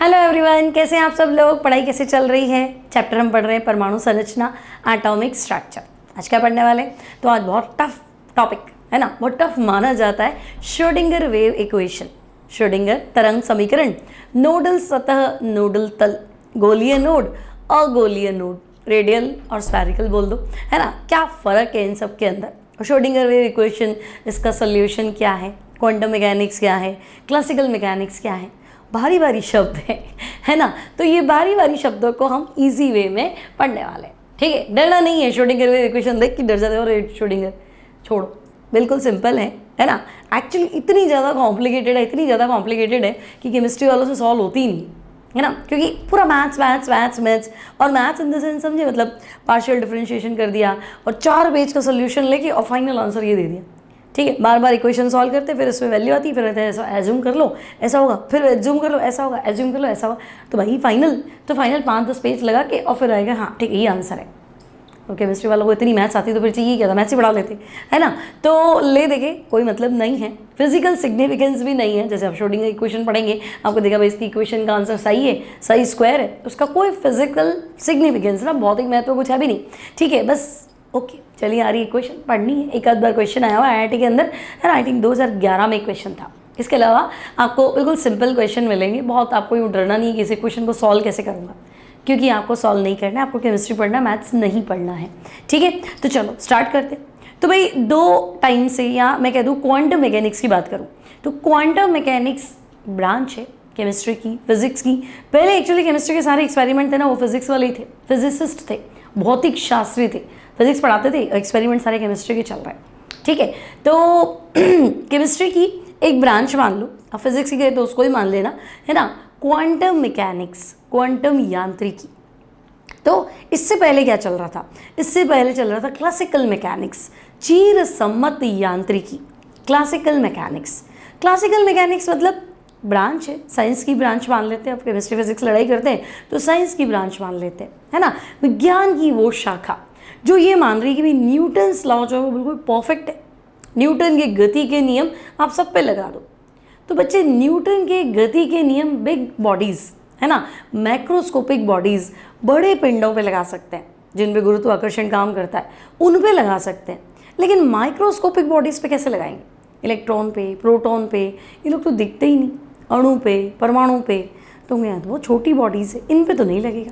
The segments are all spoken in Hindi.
हेलो एवरीवन, कैसे हैं आप सब लोग। पढ़ाई कैसे चल रही है। चैप्टर हम पढ़ रहे हैं परमाणु संरचना, एटॉमिक स्ट्रक्चर। आज क्या पढ़ने वाले, तो आज बहुत टफ टॉपिक है ना, बहुत टफ माना जाता है। श्रोडिंगर वेव इक्वेशन, श्रोडिंगर तरंग समीकरण, नोडल सतह, नोडल तल, गोलीय नोड, अगोलीय नोड, रेडियल और स्फेरिकल बोल दो, है ना। क्या फ़र्क है इन सब के अंदर। श्रोडिंगर वेव इक्वेशन, इसका सोल्यूशन क्या है, क्वांटम मैकेनिक्स क्या है, क्लासिकल मैकेनिक्स क्या है। भारी भारी शब्द है ना। तो ये भारी भारी शब्दों को हम इजी वे में पढ़ने वाले हैं, ठीक है। डरना नहीं है। श्रोडिंगर वेव इक्वेशन देख के डर जाते हो, और श्रोडिंगर छोड़ो, बिल्कुल सिंपल है ना। एक्चुअली इतनी ज़्यादा कॉम्प्लिकेटेड है, इतनी ज़्यादा कॉम्प्लिकेटेड है कि केमिस्ट्री वालों से सॉल्व होती ही नहीं है ना। क्योंकि पूरा मैथ्स मैथ्स मैथ्स मैथ्स और मैथ्स इन द सेंस समझे, मतलब पार्शियल डिफरेंशिएशन कर दिया और 4 पेज का सोल्यूशन लेके और फाइनल आंसर ये दे दिया, ठीक है। बार बार इक्वेशन सॉल्व करते, फिर इसमें वैल्यू आती, फिर कहते हैं ऐसा एज्यूम कर लो ऐसा होगा, फिर एज्यूम कर लो ऐसा होगा, एज्यूम कर लो ऐसा होगा। तो भाई फाइनल 5-10 पेज लगा के और फिर आएगा हाँ ठीक है ये आंसर है। और केमिस्ट्री वालों को इतनी मैथ्स आती तो फिर चाहिए क्या था, मैथ्स ही पढ़ा लेते, है ना। तो ले देखे कोई मतलब नहीं है, फिजिकल सिग्निफिकेंस भी नहीं है। जैसे आप श्रोडिंगर इक्वेशन पढ़ेंगे, आपको देखा भाई इसकी इक्वेशन का आंसर सही है, सही स्क्वायर है, उसका कोई फिजिकल सिग्निफिकेंस ना, भौतिक महत्व कुछ है भी नहीं, ठीक है। बस ओके चलिए, आ रही इक्वेशन पढ़नी है। एक आध बार क्वेश्चन आया हुआ IIT के अंदर, है ना। आई थिंक 2011 में क्वेश्चन था। इसके अलावा आपको बिल्कुल सिंपल क्वेश्चन मिलेंगे। बहुत आपको यूँ डरना नहीं है कि इस क्वेश्चन को सॉल्व कैसे करूँगा, क्योंकि आपको सॉल्व नहीं करना है, आपको केमिस्ट्री पढ़ना, मैथ्स नहीं पढ़ना है, ठीक है। तो चलो स्टार्ट करते हैं। तो भाई 2 टाइम से, या मैं कह दूँ क्वांटम मैकेनिक्स की बात करूँ तो क्वांटम मैकेनिक्स ब्रांच है केमिस्ट्री की, फिजिक्स की। पहले एक्चुअली केमिस्ट्री के सारे एक्सपेरिमेंट थे ना, वो फिजिक्स वाले ही थे, फिजिसिस्ट थे, भौतिक शास्त्री थे, फिजिक्स पढ़ाते थे, एक्सपेरिमेंट सारे केमिस्ट्री के चल रहे हैं, ठीक है। तो केमिस्ट्री की एक ब्रांच मान लो, अब फिजिक्स की गए तो उसको ही मान लेना, है ना। क्वांटम मैकेनिक्स, क्वांटम यांत्रिकी। तो इससे पहले क्या चल रहा था, इससे पहले चल रहा था क्लासिकल मैकेनिक्स, चीर सम्मत यांत्रिकी, क्लासिकल मैकेनिक्स। क्लासिकल मैकेनिक्स मतलब ब्रांच है, साइंस की ब्रांच मान लेते हैं। अब केमिस्ट्री फिजिक्स लड़ाई करते हैं तो साइंस की ब्रांच मान लेते हैं, है ना। विज्ञान की वो शाखा जो ये मान रही है कि भाई न्यूटन्स लॉ जो है वो बिल्कुल परफेक्ट है, न्यूटन के गति के नियम आप सब पे लगा दो। तो बच्चे न्यूटन के गति के नियम बिग बॉडीज़, है ना, मैक्रोस्कोपिक बॉडीज़, बड़े पिंडों पे लगा सकते हैं जिन पे गुरुत्वाकर्षण काम करता है, उन पे लगा सकते हैं। लेकिन माइक्रोस्कोपिक बॉडीज़ पे कैसे लगाएंगे, इलेक्ट्रॉन पे, प्रोटॉन पे, ये लोग तो दिखते ही नहीं, अणु पे, परमाणु पे, तो वो छोटी बॉडीज़ है, इन पे तो नहीं लगेगा।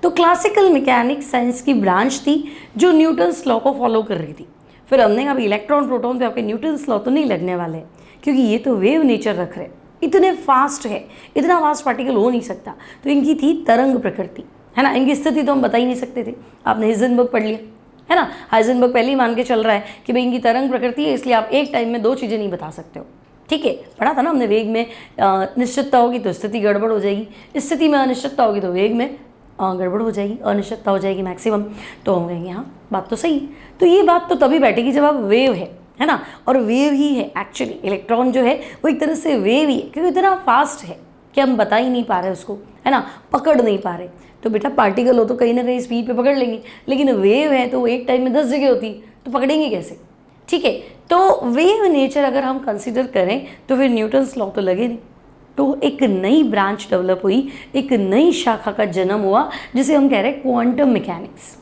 तो क्लासिकल मैकेनिक्स साइंस की ब्रांच थी जो न्यूटन्स लॉ को फॉलो कर रही थी। फिर हमने कहा इलेक्ट्रॉन प्रोटॉन पे आपके न्यूटन्स लॉ तो नहीं लगने वाले, क्योंकि ये तो वेव नेचर रख रहे, इतने फास्ट है, इतना फास्ट पार्टिकल हो नहीं सकता। तो इनकी थी तरंग प्रकृति, है ना। इनकी स्थिति तो हम बता ही नहीं सकते थे। आपने हाइजेनबर्ग पढ़ लिया, है ना। हाइजेनबर्ग पहले ही मान के चल रहा है कि भाई इनकी तरंग प्रकृति है, इसलिए आप एक टाइम में 2 चीज़ें नहीं बता सकते हो, ठीक है। पढ़ा था ना हमने, वेग में निश्चितता होगी तो स्थिति गड़बड़ हो जाएगी, स्थिति में अनिश्चितता होगी तो वेग में गड़बड़ हो जाएगी, अनिश्चितता हो जाएगी मैक्सिमम। तो हम कहेंगे हाँ बात तो सही है। तो ये बात तो तभी बैठेगी जब आप वेव है ना। और वेव ही है एक्चुअली, इलेक्ट्रॉन जो है वो एक तरह से वेव ही है, क्योंकि इतना फास्ट है कि हम बता ही नहीं पा रहे उसको, है ना, पकड़ नहीं पा रहे। तो बेटा पार्टिकल हो तो कहीं ना कहीं स्पीड पे पकड़ लेंगे, लेकिन वेव है तो एक टाइम में 10 जगह होती तो पकड़ेंगे कैसे, ठीक है। तो वेव नेचर अगर हम कंसिडर करें तो फिर न्यूटन्स लॉ तो लगे नहीं। तो एक नई ब्रांच डेवलप हुई, एक नई शाखा का जन्म हुआ, जिसे हम कह रहे हैं quantum mechanics.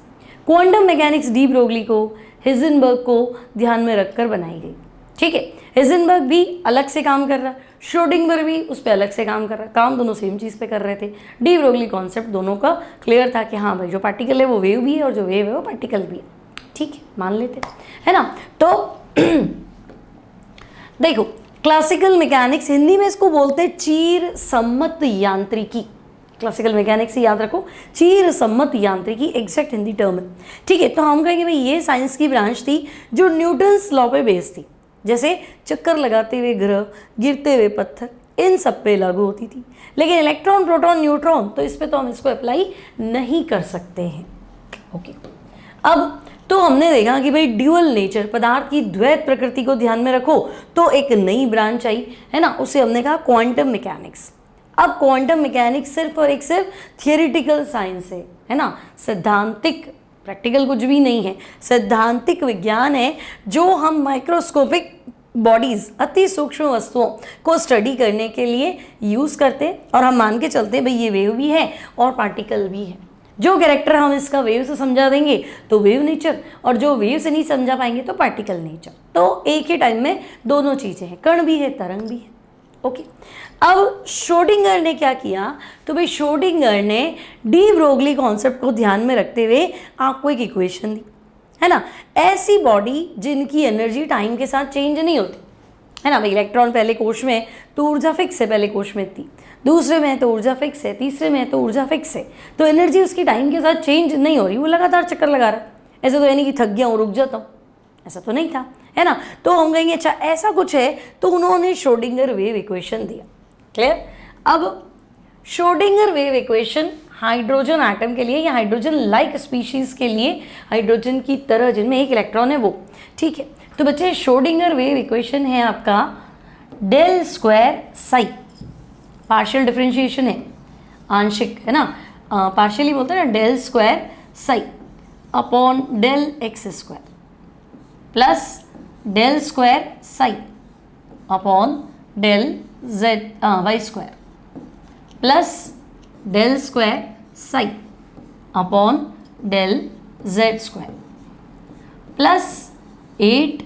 Quantum mechanics de Broglie को, हिजेनबर्ग को ध्यान में रखकर बनाई गई, ठीक है। हिजेनबर्ग भी अलग से काम कर रहा, श्रोडिंगर भी उस पर अलग से काम कर रहा, काम दोनों सेम चीज़ पे कर रहे थे। डी ब्रोगली कॉन्सेप्ट दोनों का क्लियर था कि हाँ भाई जो पार्टिकल है वो वेव भी है और जो वेव है वो पार्टिकल भी है, ठीक है, मान लेते है ना। तो देखो क्लासिकल मैकेनिक्स, हिंदी में इसको बोलते हैं चीर सम्मत यांत्रिकी। क्लासिकल मैकेनिक्स याद रखो, चीर सम्मत यांत्रिकी एग्जैक्ट हिंदी टर्म है, ठीक है। तो हम कहेंगे भाई ये साइंस की ब्रांच थी जो न्यूटन्स लॉ पे बेस्ड थी। जैसे चक्कर लगाते हुए ग्रह, गिरते हुए पत्थर, इन सब पे लागू होती थी। लेकिन इलेक्ट्रॉन, प्रोटॉन, न्यूट्रॉन, तो इस पर तो हम इसको अप्लाई नहीं कर सकते हैं, ओके। अब तो हमने देखा कि भाई ड्यूअल नेचर, पदार्थ की द्वैत प्रकृति को ध्यान में रखो, तो एक नई ब्रांच आई, है ना, उसे हमने कहा क्वांटम मैकेनिक्स। अब क्वांटम मैकेनिक्स सिर्फ और एक सिर्फ थियोरिटिकल साइंस है ना, सैद्धांतिक, प्रैक्टिकल कुछ भी नहीं है, सैद्धांतिक विज्ञान है जो हम माइक्रोस्कोपिक बॉडीज अति सूक्ष्म वस्तुओं को स्टडी करने के लिए यूज़ करते हैं, और हम मान के चलते हैं भाई ये वेव भी है और पार्टिकल भी है। जो कैरेक्टर हम इसका वेव से समझा देंगे तो वेव नेचर, और जो वेव से नहीं समझा पाएंगे तो पार्टिकल नेचर। तो एक ही टाइम में दोनों चीज़ें हैं, कण भी है तरंग भी है। ओके, अब श्रोडिंगर ने क्या किया, तो भाई श्रोडिंगर ने डी ब्रोगली कॉन्सेप्ट को ध्यान में रखते हुए आपको एक इक्वेशन दी, है ना। ऐसी बॉडी जिनकी एनर्जी टाइम के साथ चेंज नहीं होती, है ना। भाई इलेक्ट्रॉन पहले कोश में तो ऊर्जा फिक्स है, पहले कोश में थी, दूसरे में तो ऊर्जा फिक्स है, तीसरे में तो ऊर्जा फिक्स है, तो एनर्जी उसकी टाइम के साथ चेंज नहीं हो रही, वो लगातार चक्कर लगा रहा है। ऐसा तो यानी कि थक गया हूँ रुक जाता हूँ, ऐसा तो नहीं था, है ना। तो हम कहेंगे अच्छा ऐसा कुछ है, तो उन्होंने श्रोडिंगर वेव इक्वेशन दिया। क्लियर। अब Schrodinger wave equation hydrogen atom के लिए या हाइड्रोजन लाइक स्पीशीज के लिए, हाइड्रोजन की तरह जिनमें एक इलेक्ट्रॉन है वो, ठीक है। तो बच्चे श्रोडिंगर वेव इक्वेशन है आपका del square psi, partial differentiation है, आंशिक, है ना, पार्शियली बोलते हैं ना, del square psi upon del x square plus del square psi upon del z y square plus del square psi upon del z square plus 8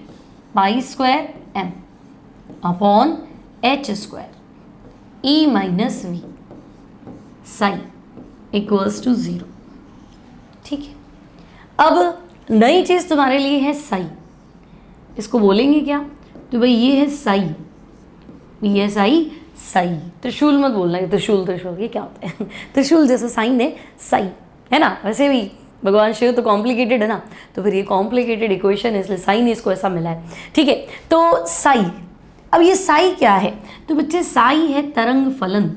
pi square m upon h square E minus V psi equals to 0। ठीक है, अब नई चीज़ तुम्हारे लिए है साई। इसको बोलेंगे क्या, तो भाई ये है साई, ये साई, साई, त्रिशूल मत बोलना, ये त्रिशूल, त्रिशूल ये क्या होता है त्रिशूल जैसा साइन है साई, है ना। वैसे भी भगवान शिव तो कॉम्प्लिकेटेड है ना, तो फिर ये कॉम्प्लिकेटेड इक्वेशन है, इसलिए साइन इसको ऐसा मिला है। ठीक है, तो साई, अब ये साई क्या है, तो बच्चे साई है तरंग फलन,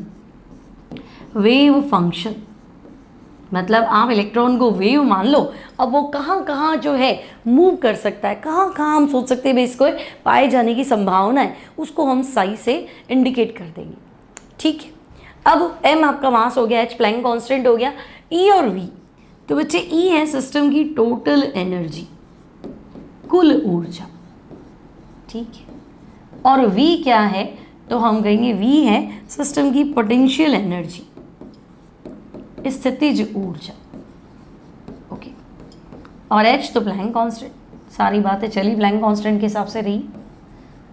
वेव फंक्शन। मतलब आप इलेक्ट्रॉन को वेव मान लो, अब वो कहाँ कहाँ जो है मूव कर सकता है, कहाँ कहाँ हम सोच सकते हैं भाई इसको पाए जाने की संभावना है, उसको हम साई से इंडिकेट कर देंगे। ठीक है, अब m आपका मास हो गया, h प्लैंक कांस्टेंट हो गया, e और v, तो बच्चे e है सिस्टम की टोटल एनर्जी, कुल ऊर्जा। ठीक है, और v क्या है, तो हम कहेंगे v है सिस्टम की पोटेंशियल एनर्जी, स्थितिज ऊर्जा। ओके, और h तो प्लैंक कांस्टेंट, सारी बातें चली प्लैंक कांस्टेंट के हिसाब से रही,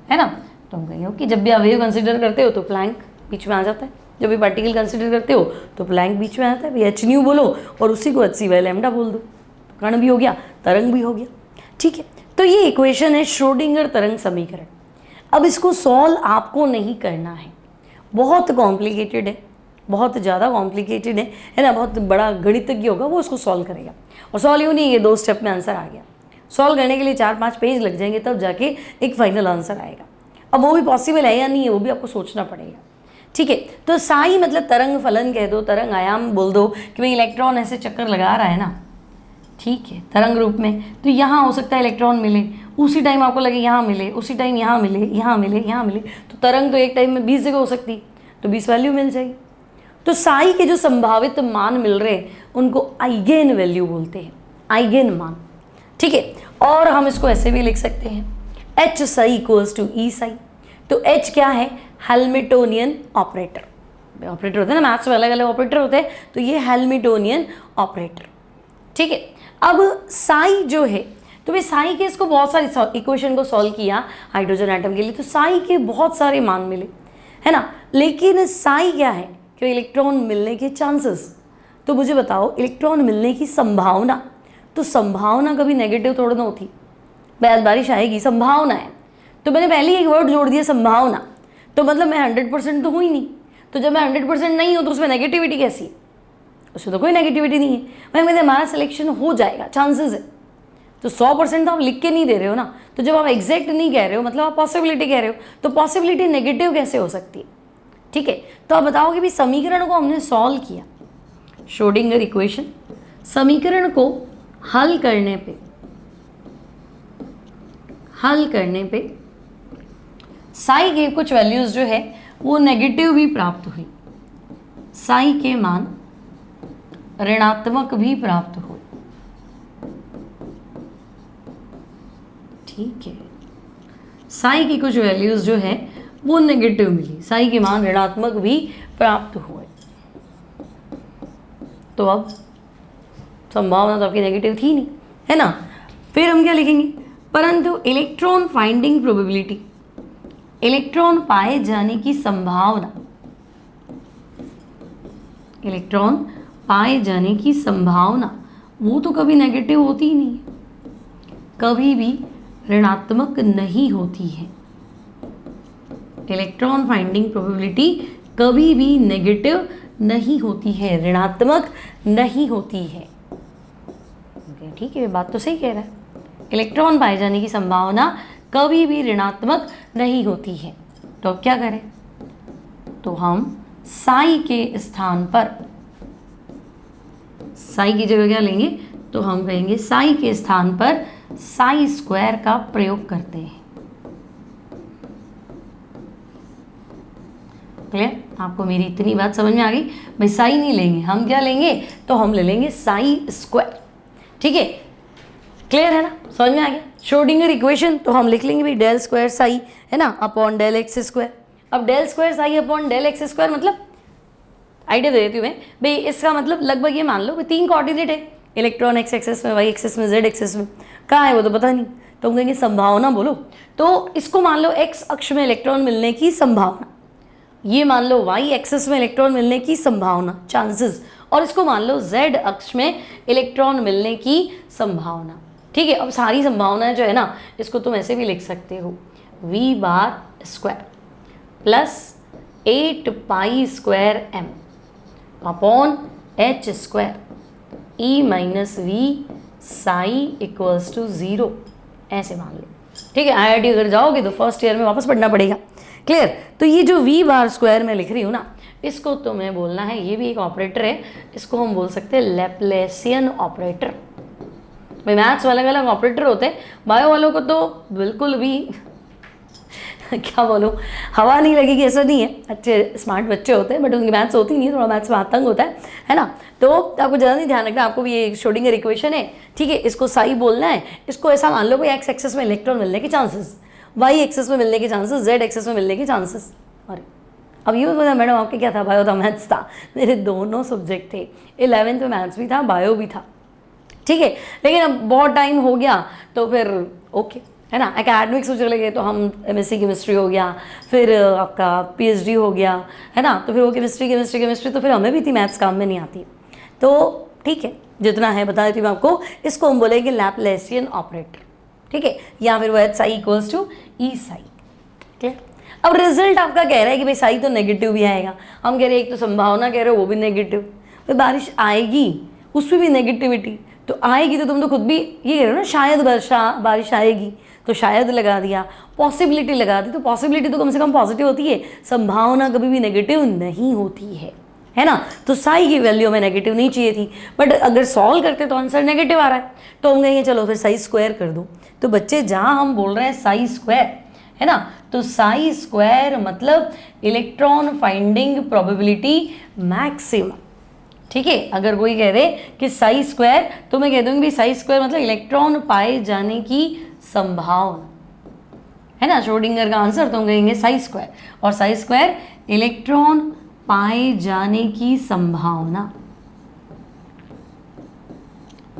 है ना। तो हम कहेंगे ओके, जब भी आप वेव कंसिडर करते हो तो प्लैंक बीच में आ जाता है, जब भी पार्टिकल कंसिडर करते हो तो प्लैंक बीच में आता है। भाई एच न्यू बोलो और उसी को h बाय लैम्डा बोल दो, कण भी हो गया, तरंग भी हो गया। ठीक है, तो ये इक्वेशन है श्रोडिंगर तरंग समीकरण। अब इसको सॉल्व आपको नहीं करना है, बहुत कॉम्प्लिकेटेड है, बहुत ज़्यादा कॉम्प्लिकेटेड है ना। बहुत बड़ा गणितज्ञ होगा वो इसको सॉल्व करेगा, और सॉल्व यूँ नहीं, ये 2 स्टेप में आंसर आ गया। सॉल्व करने के लिए 4-5 पेज लग जाएंगे, तब जाके एक फाइनल आंसर आएगा। अब वो भी पॉसिबल है या नहीं है, वो भी आपको सोचना पड़ेगा। ठीक है, तो साई मतलब तरंग फलन कह दो, तरंग आयाम बोल दो कि भाई इलेक्ट्रॉन ऐसे चक्कर लगा रहा है ना, ठीक है, तरंग रूप में, तो यहाँ हो सकता है इलेक्ट्रॉन मिले, उसी टाइम आपको लगे यहाँ मिले, उसी टाइम यहाँ मिले, यहाँ मिले, यहाँ मिले, तो तरंग तो एक टाइम में 20 जगह हो सकती, तो 20 वैल्यू मिल जाएगी। तो साई के जो संभावित मान मिल रहे हैं उनको आइगेन वैल्यू बोलते हैं, आइगेन मान। ठीक है, और हम इसको ऐसे भी लिख सकते हैं, H psi equals to E Sai. तो एच क्या है, हैमिल्टोनियन ऑपरेटर। ऑपरेटर होते हैं ना, मैथ्स में अलग अलग ऑपरेटर होते हैं, तो ये हैमिल्टोनियन ऑपरेटर। ठीक है, अब साई जो है, तो भाई साई के इसको बहुत सारी इक्वेशन को सॉल्व किया हाइड्रोजन एटम के लिए, तो साई के बहुत सारे मान मिले, है ना। लेकिन साई क्या है कि इलेक्ट्रॉन मिलने के चांसेस, तो मुझे बताओ इलेक्ट्रॉन मिलने की संभावना, तो संभावना कभी नेगेटिव थोड़ा ना होती, बारिश आएगी, संभावना है, तो मैंने पहले ही एक वर्ड जोड़ दिया संभावना, तो मतलब मैं 100% तो हुई नहीं, तो जब मैं 100% नहीं हूँ तो उसमें नेगेटिविटी कैसी है, उसमें तो कोई नेगेटिविटी नहीं है। मैं कहते हमारा सिलेक्शन हो जाएगा, चांसेस है, तो 100% तो आप लिख के नहीं दे रहे हो ना, तो जब आप एग्जैक्ट नहीं कह रहे हो मतलब आप पॉसिबिलिटी कह रहे हो, तो पॉसिबिलिटी नेगेटिव कैसे हो सकती है। ठीक है, तो आप बताओगे भी समीकरण को हमने सॉल्व किया, श्रोडिंगर इक्वेशन, समीकरण को हल करने पे साई के कुछ वैल्यूज जो है वो नेगेटिव भी प्राप्त हुई, साई के मान ऋणात्मक भी प्राप्त हुए। ठीक है, साई की कुछ वैल्यूज़ जो है वो नेगेटिव मिली, साई के मान ऋणात्मक भी प्राप्त हुए। तो अब संभावना तो आपकी नेगेटिव थी नहीं, है ना। फिर हम क्या लिखेंगे, परंतु इलेक्ट्रॉन फाइंडिंग प्रोबेबिलिटी, इलेक्ट्रॉन पाए जाने की संभावना, इलेक्ट्रॉन पाए जाने की संभावना वो तो कभी नेगेटिव होती ही नहीं है, कभी भी ऋणात्मक नहीं होती है। इलेक्ट्रॉन फाइंडिंग प्रोबेबिलिटी कभी भी नेगेटिव नहीं होती है, ऋणात्मक नहीं होती है। ठीक है, बात तो सही कह रहा है। इलेक्ट्रॉन पाए जाने की संभावना कभी भी ऋणात्मक नहीं होती है। तो अब क्या करें, तो हम साई के स्थान पर, साई की जगह क्या लेंगे, तो हम कहेंगे साई के स्थान पर साई स्क्वायर का प्रयोग करते हैं। क्लियर, आपको मेरी इतनी बात समझ में आ गई। भाई साई नहीं लेंगे, हम क्या लेंगे, तो हम ले लेंगे साई स्क्वायर। ठीक है, क्लियर है ना, समझ में आ गया। श्रोडिंगर इक्वेशन तो हम लिख लेंगे भाई डेल स्क्वायर साई, है ना, अपॉन डेल एक्स स्क्वायर। अब del square psi upon del x square मतलब आइडिया दे देती हूँ मैं भाई, इसका मतलब लगभग ये मान लो कि 3 कोऑर्डिनेट है, इलेक्ट्रॉन एक्स एक्सेस में, वाई एक्सेस में, जेड एक्सेस में, कहाँ है वो तो पता नहीं, तो हम कहेंगे संभावना बोलो। तो इसको मान लो एक्स अक्ष में इलेक्ट्रॉन मिलने की संभावना, ये मान लो वाई एक्सेस में इलेक्ट्रॉन मिलने की संभावना, चांसेस, और इसको मान लो जेड अक्ष में इलेक्ट्रॉन मिलने की संभावना। ठीक है, अब सारी संभावनाएं जो है ना, इसको तुम ऐसे भी लिख सकते हो, V bar square plus 8 pi square m upon h square E minus V psi equals to 0, ऐसे मान लो। ठीक है, IIT अगर जाओगे तो फर्स्ट ईयर में वापस पढ़ना पड़ेगा। क्लियर, तो ये जो वी बार स्क्वायर मैं लिख रही हूँ ना, इसको तुम्हें बोलना है, ये भी एक ऑपरेटर है, इसको हम बोल सकते हैं लैप्लेसियन ऑपरेटर। भाई मैथ्स वाले अलग अलग ऑपरेटर होते हैं, बायो वालों को तो बिल्कुल भी क्या बोलूँ, हवा नहीं लगेगी ऐसा नहीं है, अच्छे स्मार्ट बच्चे होते हैं बट उनकी मैथ्स होती नहीं है, थोड़ा मैथ्स में आतंक होता है ना। तो आपको ज़्यादा नहीं ध्यान रखना, आपको भी ये श्रोडिंगर इक्वेशन है, ठीक है, इसको साई बोलना है। इसको ऐसा मान लो भाई एक्स एक्सेस में इलेक्ट्रॉन मिलने के चांसेस, वाई एक्सेस में मिलने के चांसेस, जेड एक्सेस में मिलने के चांसेस। अरे अब ये बोला मैडम आपके क्या था, बायो था मैथ्स था, मेरे दोनों सब्जेक्ट थे, 11th में मैथ्स भी था, बायो भी था। ठीक है, लेकिन अब बहुत टाइम हो गया तो फिर ओके, है ना, एकेडमिक्स में चले गए तो हम MSc केमिस्ट्री हो गया, फिर आपका PhD हो गया, है ना, तो फिर वो केमिस्ट्री तो फिर हमें भी थी, मैथ्स काम में नहीं आती। तो ठीक है, जितना है बता देती हूँ आपको, इसको हम बोलेंगे लैप्लेसियन ऑपरेटर। ठीक है, या फिर वो H psi equals to E psi. Clear, अब रिजल्ट आपका कह रहा है कि भाई साई तो नेगेटिव भी आएगा, हम कह रहे हैं एक तो संभावना कह रहे हो वो भी नेगेटिव, तो बारिश आएगी उसमें भी नेगेटिविटी तो आएगी, तो तुम तो खुद भी ये कह रहे हो ना, शायद बारिश आएगी, तो शायद लगा दिया, पॉसिबिलिटी लगा दी, तो पॉसिबिलिटी तो कम से कम पॉजिटिव होती है, संभावना कभी भी नेगेटिव नहीं होती है ना। तो साई की वैल्यू हमें नेगेटिव नहीं चाहिए थी, बट अगर सॉल्व करते तो आंसर नेगेटिव आ रहा है, तो हम कहेंगे चलो फिर साई स्क्वायर कर दो। तो बच्चे जहाँ हम बोल रहे हैं साई स्क्वायर, है ना, तो साई स्क्वायर मतलब इलेक्ट्रॉन फाइंडिंग प्रोबेबिलिटी मैक्सिमम। ठीक है, अगर कोई कह दे कि साई स्क्वायर, तो मैं कह दूंगी भाई साई स्क्वायर मतलब इलेक्ट्रॉन पाए जाने की संभावना, है ना, श्रोडिंगर का आंसर, तो हम कहेंगे साई स्क्वायर, और साई स्क्वायर इलेक्ट्रॉन पाए जाने की संभावना।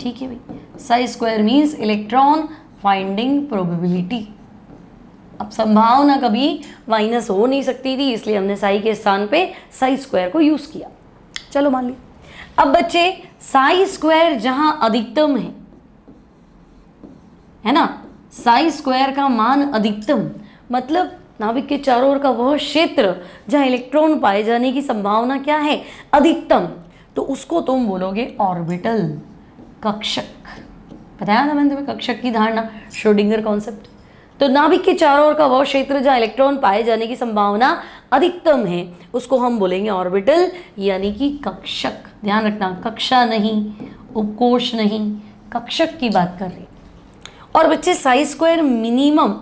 ठीक है भाई, Sai square means electron finding probability. अब संभावना कभी माइनस हो नहीं सकती थी, इसलिए हमने साई के स्थान पे साई स्क्वायर को यूज किया। चलो मान लिया। अब बच्चे साई स्क्वायर जहां अधिकतम है ना, साई स्क्वायर का मान अधिकतम मतलब नाभिक के चारों ओर का वह क्षेत्र जहां इलेक्ट्रॉन पाए जाने की संभावना क्या है, अधिकतम, तो उसको तुम बोलोगे ऑर्बिटल, कक्षक। बताया था मैंने तुम्हें कक्षक की धारणा, श्रोडिंगर कॉन्सेप्ट। तो नाभिक के चारों ओर का वह क्षेत्र जहां इलेक्ट्रॉन पाए जाने की संभावना अधिकतम है, उसको हम बोलेंगे ऑर्बिटल यानी कि कक्षक। ध्यान रखना, कक्षा नहीं, उपकोष नहीं, कक्षक की बात कर रही। और बच्चे साई स्क्वायर मिनिमम,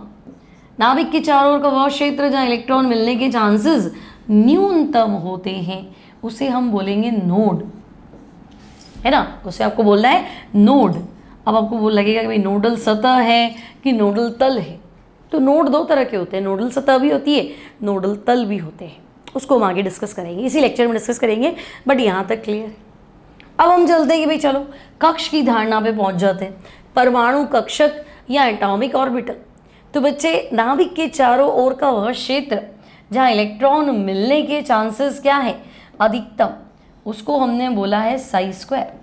नाभिक के चारों ओर का वह क्षेत्र जहां इलेक्ट्रॉन मिलने के चांसेस न्यूनतम होते हैं, उसे हम बोलेंगे नोड, है ना, उसे आपको बोलना है नोड। अब आपको वो लगेगा कि भाई नोडल सतह है कि नोडल तल है, तो नोड दो तरह के होते हैं, नोडल सतह भी होती है, नोडल तल भी होते हैं, उसको हम आगे डिस्कस करेंगे, इसी लेक्चर में डिस्कस करेंगे, बट यहाँ तक क्लियर है। अब हम चलते हैं कि भाई चलो कक्ष की धारणा पे पहुंच जाते हैं। परमाणु कक्षक या एटॉमिक ऑर्बिटल, तो बच्चे नाभिक के चारों ओर का वह क्षेत्र जहाँ इलेक्ट्रॉन मिलने के चांसेस क्या है, अधिकतम, उसको हमने बोला है साई स्क्वायर,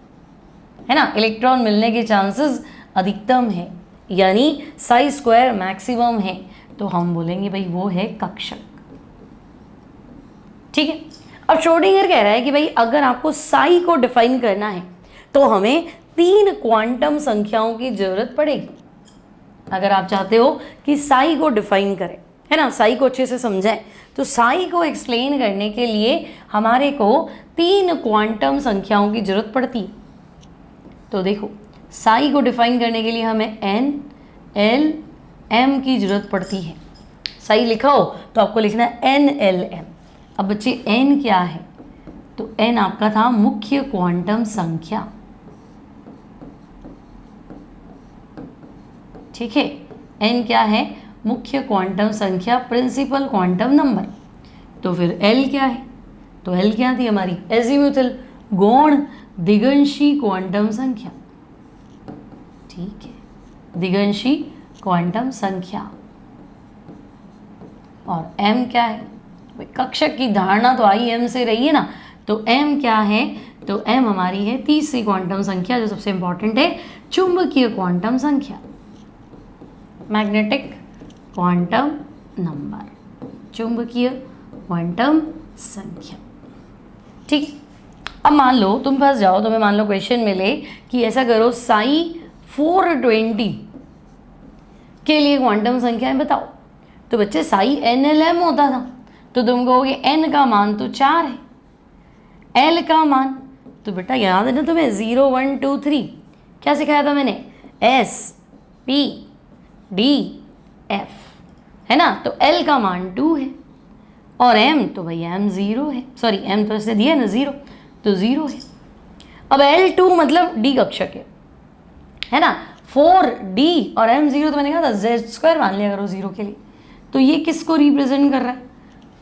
है ना। इलेक्ट्रॉन मिलने के चांसेस अधिकतम है, यानी साई स्क्वायर मैक्सिमम है, तो हम बोलेंगे भाई वो है कक्षक। ठीक है। अब श्रोडिंगर कह रहा है कि भाई अगर आपको साई को डिफाइन करना है तो हमें 3 क्वांटम संख्याओं की जरूरत पड़ेगी। अगर आप चाहते हो कि साई को डिफाइन करें, है ना, साई को अच्छे से समझें, तो साई को एक्सप्लेन करने के लिए हमारे को 3 क्वांटम संख्याओं की जरूरत पड़ती है। तो देखो साई को डिफाइन करने के लिए हमें एन, एल, एम की जरूरत पड़ती है। साई लिखा हो तो आपको लिखना है एन, एल, एम। अब बच्चे एन क्या है, तो एन आपका था मुख्य क्वांटम संख्या। ठीक है, एन क्या है, मुख्य क्वांटम संख्या, प्रिंसिपल क्वांटम नंबर। तो फिर एल क्या है, तो एल क्या थी हमारी, एजीमुथल गौण दिगंशी क्वांटम संख्या। ठीक है, दिगंशी क्वांटम संख्या। और एम क्या है, कक्षक की धारणा तो आई एम से रही है ना, तो एम क्या है, तो एम हमारी है तीसरी क्वांटम संख्या जो सबसे इंपॉर्टेंट है, चुंबकीय क्वांटम संख्या, मैग्नेटिक क्वांटम नंबर, चुंबकीय क्वांटम संख्या। ठीक है। अब मान लो तुम फंस जाओ, तुम्हें मान लो क्वेश्चन मिले कि ऐसा करो साई 420 के लिए क्वांटम संख्याएं बताओ, तो बच्चे साई NLM होता था, तो तुम कहोगे n का मान तो 4 है, l का मान तो बेटा याद है ना तुम्हें 0 1 2 3 क्या सिखाया था मैंने, S P D F, है ना। तो l का मान 2 है और m तो भाई m 0 है, सॉरी m तो ऐसे दिया ना 0, तो 0 है। अब L2 मतलब D कक्षक है ना, 4D और m 0 तो मैंने कहा था Z² मान लिया करो 0 के लिए, तो ये किसको रिप्रेजेंट कर रहा है,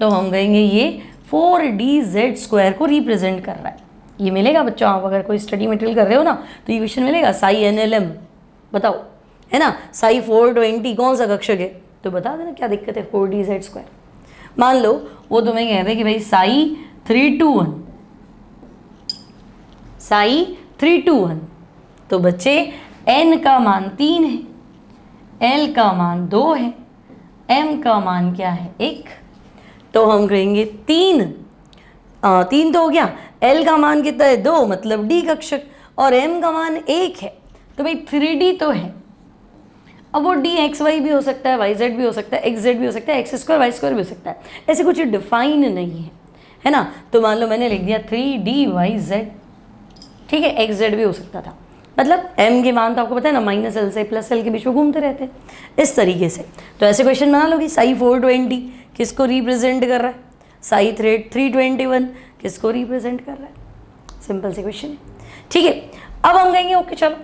तो हम कहेंगे ये 4DZ² को रिप्रेजेंट कर रहा है। ये मिलेगा बच्चों, आप अगर कोई स्टडी मटेरियल कर रहे हो ना तो ये क्वेश्चन मिलेगा, साई NLM बताओ, है ना, साई 420 कौन सा कक्षक है, तो बता देना क्या दिक्कत है, 4DZ²। मान लो वो तुम्हें कहते हैं कि भाई साई 321, साई 321, तो बच्चे n का मान 3 है, l का मान 2 है, m का मान क्या है 1, तो हम कहेंगे 3 तो हो गया, l का मान कितना है 2 मतलब D कक्षक, और m का मान 1 है, तो भाई 3D तो है। अब वो DXY भी हो सकता है, YZ भी हो सकता है, XZ भी हो सकता है, X² Y² भी हो सकता है, ऐसे कुछ डिफाइन नहीं है ना। तो मान लो मैंने लिख दिया 3DYZ, ठीक है, XZ भी हो सकता था, मतलब m के मान तो आपको पता है ना -L से +L के बीच में घूमते रहते हैं इस तरीके से। तो ऐसे क्वेश्चन बना लो कि साई 420 किसको रिप्रेजेंट कर रहा है, साई 321 किसको रिप्रेजेंट कर रहा है, सिंपल से क्वेश्चन है। ठीक है, अब हम कहेंगे ओके चलो,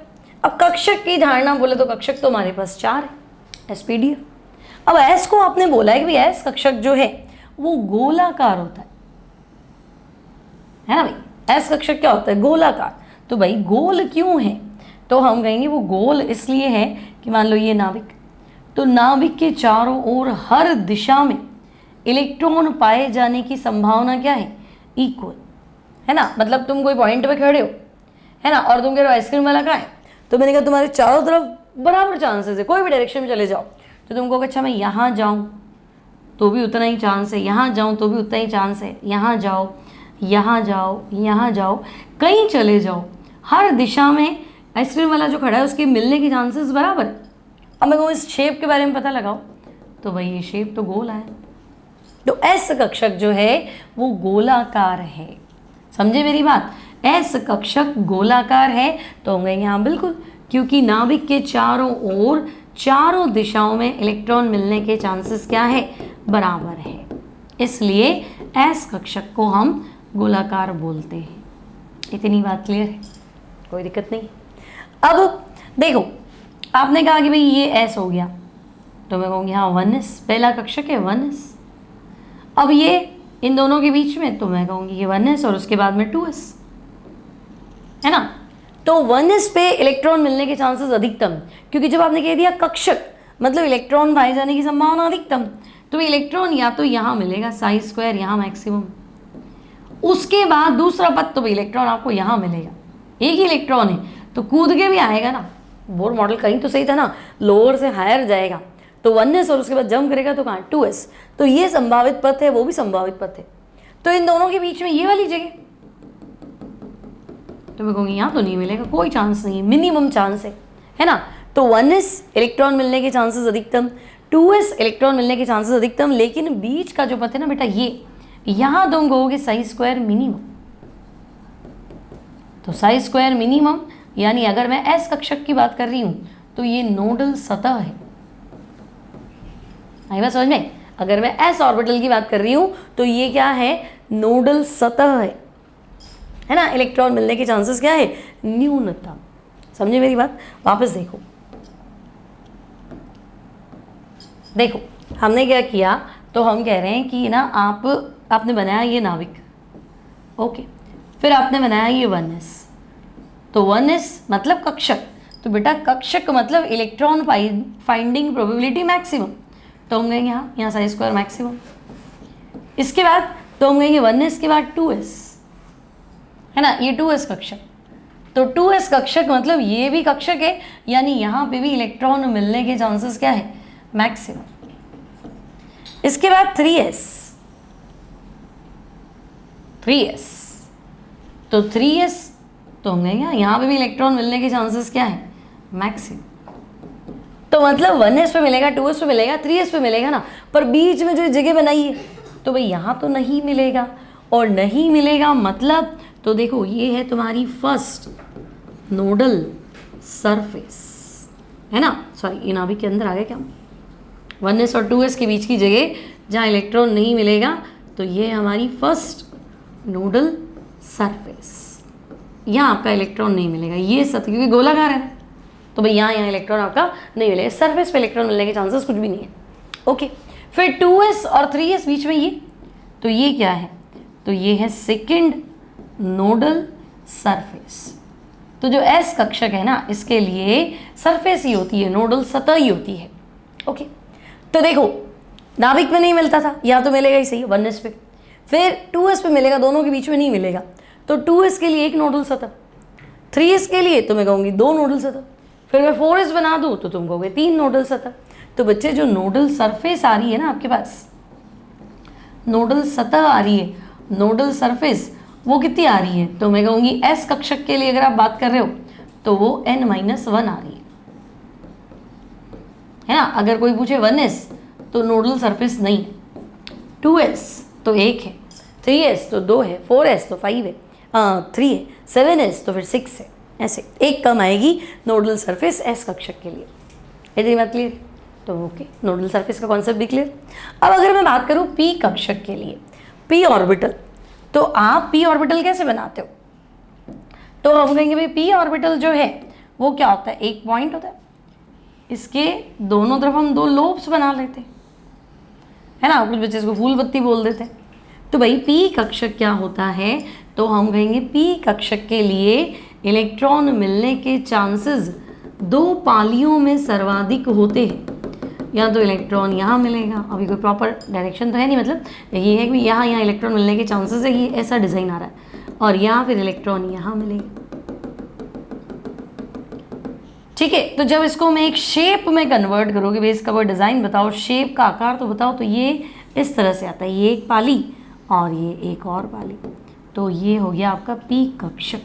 अब कक्षक की धारणा बोले तो कक्षक तो हमारे पास 4 है, SPDF। अब S को आपने बोला है कि भाई S कक्षक जो है वो गोलाकार होता है ना भाई, S कक्षक क्या होता है, गोलाकार। तो भाई गोल क्यों है, तो हम कहेंगे वो गोल इसलिए है कि मान लो ये नाभिक, तो नाभिक के चारों ओर हर दिशा में इलेक्ट्रॉन पाए जाने की संभावना क्या है, इक्वल, है ना। मतलब तुम कोई पॉइंट पे खड़े हो, है ना, और तुम कह रहे हो आइसक्रीम वाला कहाँ है, तो मैंने कहा तुम्हारे चारों तरफ बराबर चांसेस है, कोई भी डायरेक्शन में चले जाओ, तो तुम कहोगे अच्छा मैं यहाँ जाऊँ तो भी उतना ही चांस है, यहाँ जाऊँ तो भी उतना ही चांस है, यहाँ जाओ, यहाँ जाओ, यहाँ जाओ, कहीं चले जाओ, हर दिशा में आइसक्रीम वाला जो खड़ा है उसके मिलने की चांसेस बराबर। अब मैं कहूँ इस शेप के बारे में पता लगाओ, तो भाई ये शेप तो गोल है, तो S कक्षक जो है वो गोलाकार है, समझे मेरी बात, S कक्षक गोलाकार है, तो हम कहेंगे हाँ बिल्कुल, क्योंकि नाभिक के चारों ओर चारों दिशाओं में इलेक्ट्रॉन मिलने के चांसेस क्या है, बराबर है, इसलिए S कक्षक को हम गोलाकार बोलते हैं। इतनी बात क्लियर है, कोई दिक्कत नहीं। अब देखो आपने कहा कि भाई ये S हो गया, तो मैं कहूँगी हाँ 1s, पहला कक्षक है 1s। अब ये इन दोनों के बीच में, तो मैं कहूँगी ये 1s और उसके बाद में 2s, है ना। तो 1s पे इलेक्ट्रॉन मिलने के चांसेस अधिकतम, क्योंकि जब आपने कह दिया कक्षक मतलब इलेक्ट्रॉन पाए जाने की संभावना अधिकतम, तो इलेक्ट्रॉन या तो यहाँ मिलेगा ψ², यहाँ मैक्सिमम, उसके बाद दूसरा पद तो इलेक्ट्रॉन आपको यहाँ मिलेगा, एक ही इलेक्ट्रॉन है तो कूद के भी आएगा ना। बोर मॉडल कहीं तो सही था ना, लोअर से हायर जाएगा तो 1s और उसके बाद जंप करेगा तो कहाँ 2s, तो ये संभावित पथ है, वो भी संभावित पथ है। तो इन दोनों के बीच में ये वाली जगह, तो मैं कहूँगी यहाँ तो नहीं मिलेगा, कोई चांस नहीं है, मिनिमम चांस है ना। तो 1s इलेक्ट्रॉन मिलने के चांसेस अधिकतम, 2s इलेक्ट्रॉन मिलने के चांसेस अधिकतम, लेकिन बीच का जो पथ है ना बेटा ये, यहाँ तुम कहोगे ψ² मिनिमम। तो ψ² मिनिमम यानी अगर मैं s कक्षक की बात कर रही हूँ तो ये नोडल सतह है। आई बात समझ में? अगर मैं s ऑर्बिटल की बात कर रही हूँ तो ये क्या है, नोडल सतह है ना। इलेक्ट्रॉन मिलने के चांसेस क्या है, न्यूनतम। समझे मेरी बात? वापस देखो, देखो हमने क्या किया, तो हम कह रहे हैं कि ना आपने बनाया ये नाविक, ओके, फिर आपने बनाया ये 1s, तो 1s मतलब कक्षक, तो बेटा कक्षक मतलब इलेक्ट्रॉन फाइंडिंग प्रोबेबिलिटी मैक्सिमम, तो हम कहेंगे यहाँ ψ² मैक्सिमम। इसके बाद तो हम कहेंगे 1s के बाद 2s, है ना, ये 2s कक्षक, तो 2s कक्षक मतलब ये भी कक्षक है, यानी यहाँ पे भी इलेक्ट्रॉन मिलने के चांसेस क्या है, मैक्सिमम। इसके बाद 3s, तो 3s तो हम कहेंगे यहाँ पे भी इलेक्ट्रॉन मिलने के चांसेस क्या है, मैक्सिमम। तो मतलब 1s पे मिलेगा, 2s पे मिलेगा, 3s पे मिलेगा ना, पर बीच में जो जगह बनाई है तो भाई यहाँ तो नहीं मिलेगा, और नहीं मिलेगा मतलब तो देखो ये है तुम्हारी फर्स्ट नोडल सरफेस, है ना। सॉरी ये नाभिक के अंदर आ गया क्या, 1s और 2s के बीच की जगह जहाँ इलेक्ट्रॉन नहीं मिलेगा, तो ये हमारी फर्स्ट नोडल सरफेस, यहाँ आपका इलेक्ट्रॉन नहीं मिलेगा, ये सतह क्योंकि गोलाकार है तो भाई यहाँ इलेक्ट्रॉन आपका नहीं मिलेगा, सरफेस पे इलेक्ट्रॉन मिलने के चांसेस कुछ भी नहीं है, ओके। फिर 2s और 3s बीच में ये, तो ये क्या है, तो ये है सेकंड नोडल सरफेस। तो जो s कक्षक है ना, इसके लिए सरफेस ही होती है, नोडल सतह ही होती है, ओके। तो देखो नाभिक में नहीं मिलता था, या तो मिलेगा ही सही 1s पे, फिर 2s पे मिलेगा, दोनों के बीच में नहीं मिलेगा, तो 2s के लिए एक नोडल सतह, 3s के लिए तो मैं कहूँगी 2 नोडल सतह, फिर मैं 4s बना दूँ तो तुम कहोगे 3 नोडल सतह। तो बच्चे जो नोडल सरफेस आ रही है ना आपके पास, नोडल सतह आ रही है, नोडल सरफेस वो कितनी आ रही है, तो मैं कहूँगी s कक्षक के लिए अगर आप बात कर रहे हो तो वो n-1 आ रही है ना। अगर कोई पूछे 1s तो नोडल सरफेस नहीं है, 2s तो 1 है, 3s तो 2 है, 4s तो 5 है, 3 है, 7s तो फिर 6 है, ऐसे एक कम आएगी नोडल सरफेस s कक्षक के लिए। इतनी बात क्लियर? तो ओके, नोडल सरफेस का कॉन्सेप्ट भी क्लियर। अब अगर मैं बात करूँ p कक्षक के लिए, p ऑर्बिटल, तो आप p ऑर्बिटल कैसे बनाते हो, तो हम कहेंगे भाई p ऑर्बिटल जो है वो क्या होता है, एक पॉइंट होता है, इसके दोनों तरफ हम 2 लोब्स बना लेते हैं, है ना, कुछ बच्चे इसको फूल बत्ती बोल देते हैं। तो भाई p कक्षक क्या होता है, तो हम कहेंगे p कक्षक के लिए इलेक्ट्रॉन मिलने के चांसेस 2 पालियों में सर्वाधिक होते हैं, या तो इलेक्ट्रॉन यहाँ मिलेगा, अभी कोई प्रॉपर डायरेक्शन तो है नहीं, मतलब ये है कि यहाँ इलेक्ट्रॉन मिलने के चांसेस है, ये ऐसा डिज़ाइन आ रहा है, और यहाँ फिर इलेक्ट्रॉन यहाँ मिलेगा, ठीक है। तो जब इसको मैं एक शेप में कन्वर्ट करोगे, भाई इसका कोई डिज़ाइन बताओ, शेप का आकार तो बताओ, तो ये इस तरह से आता है, ये एक पाली और ये एक और पाली, तो ये हो गया आपका p कक्षक।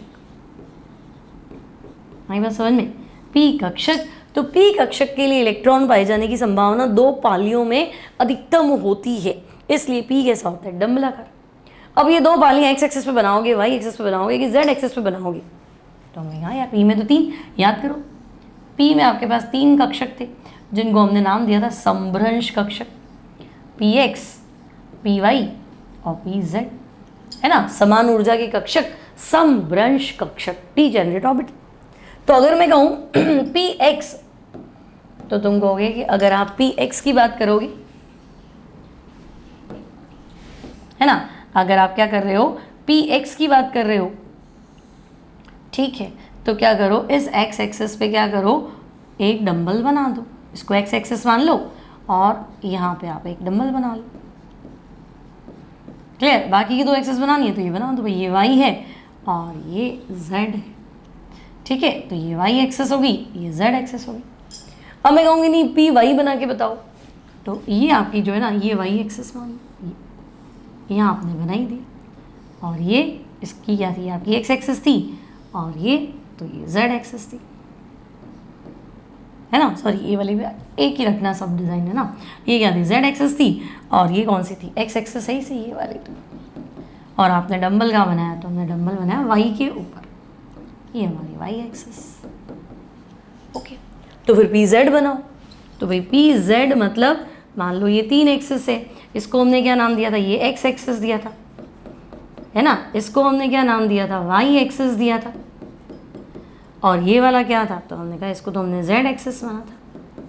आई बात समझ में? p कक्षक, तो p कक्षक के लिए इलेक्ट्रॉन पाए जाने की संभावना 2 पालियों में अधिकतम होती है, इसलिए p कैसा होता है, डंबलाकार। अब ये 2 पालियाँ x एक्सिस पे बनाओगे, y एक्सिस पे बनाओगे कि z एक्सिस पे बनाओगे, तो हम यहाँ यार p में तो 3 याद करो, p में आपके पास 3 कक्षक थे जिनको हमने नाम दिया था समभ्रंश कक्षक, px, py और pz, है ना, समान ऊर्जा के कक्षक समभ्रंश कक्षक, टी जनरेट ऑर्बिटल। तो अगर मैं कहूँ px, तो तुम कहोगे कि अगर आप पी एक्स की बात करोगे, है ना, अगर आप क्या कर रहे हो, पी एक्स की बात कर रहे हो, ठीक है, तो क्या करो, इस एक्स एक्सेस पे क्या करो, एक डंबल बना दो, इसको एक्स एक्सेस मान लो और यहाँ पे आप एक डंबल बना लो। क्लियर? बाकी की दो एक्सेस बनानी है तो ये बना दो भाई, ये वाई है और ये जेड है, ठीक है, तो ये वाई एक्सेस होगी, ये जेड एक्सेस होगी। अब मैं कहूँगी नहीं पी वाई बना के बताओ, तो ये आपकी जो है ना, ये वाई एक्सेस मान लो, यहाँ आपने बनाई दी, और ये इसकी क्या थी, आपकी एक्स एक्सेस थी, और ये तो ये जेड एक्सेस थी, है ना, सॉरी ये वाली भी एक ही रखना, सब डिज़ाइन है ना, ये क्या थी, जेड एक्सेस थी, और ये कौन सी थी, एक्स एक्सेस सही से ये वाली थी, और आपने डंबल का बनाया, तो हमने डंबल बनाया वाई के ऊपर, ये हमारी वाई एक्सेस, ओके। तो फिर पी जेड बनाओ, तो भाई पी जेड मतलब मान लो ये 3 एक्सेस है, इसको हमने क्या नाम दिया था, ये एक्स एक्सेस दिया था, है ना, इसको हमने क्या नाम दिया था, वाई एक्सेस दिया था, और ये वाला क्या था, तो हमने कहा इसको तो हमने जेड एक्सेस बना था,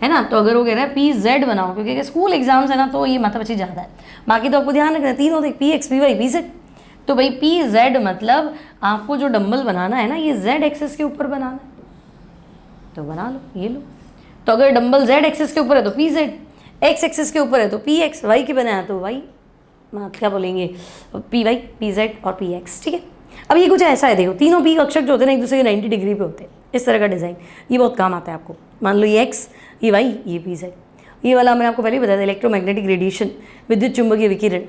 है ना। तो अगर वो कह रहा है पी जेड बनाओ, क्योंकि स्कूल एग्जाम्स है ना, तो ये मतलब अच्छी ज़्यादा है, बाकी तो आपको ध्यान रखना है, तीनों थे, p x p y p z. तो भाई पी जेड मतलब आपको जो डंबल बनाना है ना, ये जेड एक्सेस के ऊपर बनाना है, तो बना लो, ये लो। तो अगर डंबल जेड एक्सेस के ऊपर है तो पी जेड, एक्स एक्सेस के ऊपर है तो पी एक्स, वाई के बनाया तो वाई, क्या बोलेंगे, पी वाई पी जेड और पी एक्स, ठीक है। अब ये कुछ ऐसा है, देखो तीनों पी कक्षक जो होते हैं ना, एक दूसरे के 90 डिग्री पे होते हैं, इस तरह का डिज़ाइन, ये बहुत काम आता है आपको। मान लो ये एक्स, ये वाई, ये पी जेड, ये वाला मैंने आपको पहले ही बताया था, इलेक्ट्रोमैग्नेटिक रेडिएशन, विद्युत चुंबकीय विकिरण,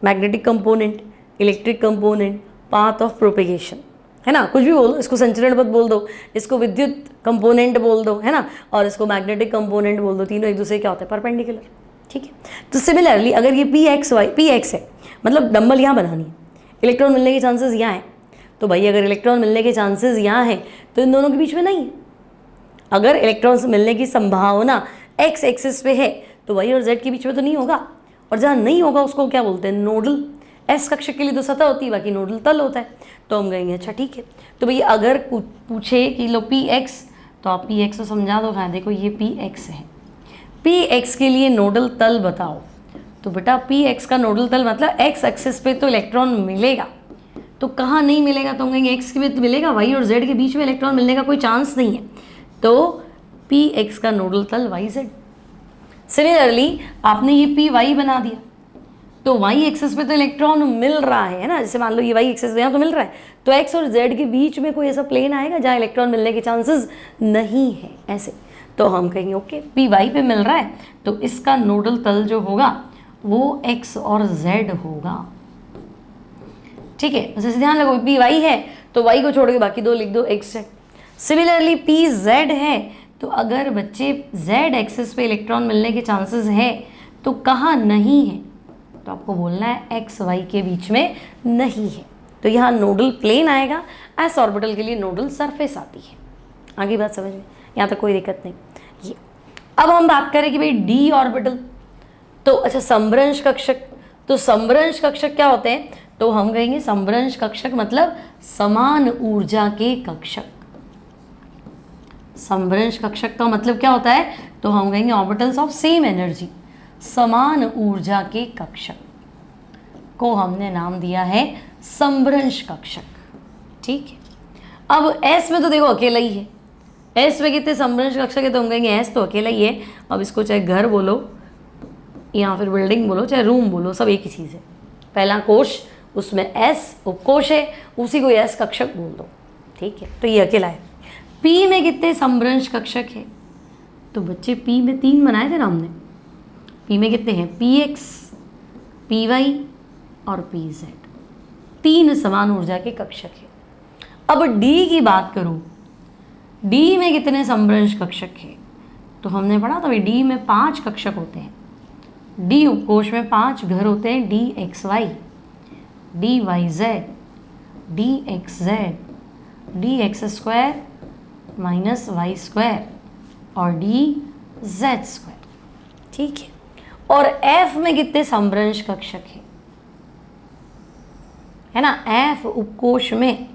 magnetic component, electric component, path of propagation, है ना, कुछ भी बोलो, इसको संचरण पथ बोल दो, इसको विद्युत कंपोनेंट बोल दो, है ना, और इसको मैग्नेटिक कंपोनेंट बोल दो, तीनों एक दूसरे क्या होते हैं, परपेंडिकुलर, ठीक है। तो सिमिलरली अगर ये p x y, p x है मतलब डंबल यहाँ बनानी है, इलेक्ट्रॉन मिलने के चांसेस यहाँ हैं, तो भाई अगर इलेक्ट्रॉन मिलने के चांसेस यहाँ हैं तो इन दोनों के बीच में नहीं है। अगर इलेक्ट्रॉन्स मिलने की संभावना एक्स एक्सिस पे है तो वाई और जेड के बीच में तो नहीं होगा, और जहाँ नहीं होगा उसको क्या बोलते हैं, नोडल। एस कक्षक के लिए तो सतह होती है, बाकी नोडल तल होता है। तो हम कहेंगे अच्छा ठीक है, तो भैया अगर पूछे कि लो पी एक्स, तो आप पी एक्स को समझा दो, हाँ देखो ये पी एक्स है, पी एक्स के लिए नोडल तल बताओ। तो बेटा पी एक्स का नोडल तल मतलब एक्स एक्सिस पे तो इलेक्ट्रॉन मिलेगा, तो कहाँ नहीं मिलेगा, तो हम कहेंगे एक्स के में तो मिलेगा, वाई और जेड के बीच में इलेक्ट्रॉन मिलने का कोई चांस नहीं है, तो पी एक्स का नोडल तल वाई जेड। सिमिलरली आपने ये पी वाई बना दिया, तो वाई एक्सेस पे तो इलेक्ट्रॉन मिल रहा है ना, जैसे मान लो ये वाई एक्सेस यहाँ तो मिल रहा है, तो एक्स और जेड के बीच में कोई ऐसा प्लेन आएगा जहाँ इलेक्ट्रॉन मिलने के चांसेस नहीं है ऐसे, तो हम कहेंगे ओके पी वाई पे मिल रहा है, तो इसका नोडल तल जो होगा वो एक्स और जेड होगा, ठीक है। जैसे ध्यान रखो पी वाई है तो वाई को छोड़ के बाकी दो लिख दो x Z. Similarly P Z है, तो अगर बच्चे जेड एक्सिस पे इलेक्ट्रॉन मिलने के चांसेस है तो कहाँ नहीं है, तो आपको बोलना है एक्स वाई के बीच में नहीं है, तो यहाँ नोडल प्लेन आएगा, एस ऑर्बिटल के लिए नोडल सरफेस आती है। आगे बात समझ में, यहाँ तक कोई दिक्कत नहीं। ये अब हम बात करें कि भाई डी ऑर्बिटल, तो अच्छा समभ्रंश कक्षक, तो समभ्रंश कक्षक क्या होते हैं, तो हम कहेंगे समभ्रंश कक्षक मतलब समान ऊर्जा के कक्षक। समभ्रंश कक्षक का मतलब क्या होता है, तो हम कहेंगे ऑर्बिटल्स ऑफ सेम एनर्जी, समान ऊर्जा के कक्षक को हमने नाम दिया है समभ्रंश कक्षक, ठीक है। अब एस में तो देखो अकेला ही है, एस में कितने समभ्रंश कक्षक है, तो हम कहेंगे एस तो अकेला ही है। अब इसको चाहे घर बोलो या फिर बिल्डिंग बोलो, चाहे रूम बोलो, सब एक ही चीज़ है। पहला कोश, उसमें एस उपकोश है, उसी को एस कक्षक बोल दो, ठीक है। तो ये अकेला है। पी में कितने समभ्रंश कक्षक है, तो बच्चे पी में 3 बनाए थे ना हमने, पी में कितने हैं, पी एक्स, पी वाई और पी जेड, 3 समान ऊर्जा के कक्षक है। अब डी की बात करूं, डी में कितने समभ्रंश कक्षक है, तो हमने पढ़ा था भाई डी में 5 कक्षक होते हैं, डी उपकोश में 5 घर होते हैं, d x y, d y z, d x z, d x square minus y square और डी जेड स्क्वायर, ठीक है। और एफ में कितने समभ्रंश कक्षक है ना, एफ उपकोश में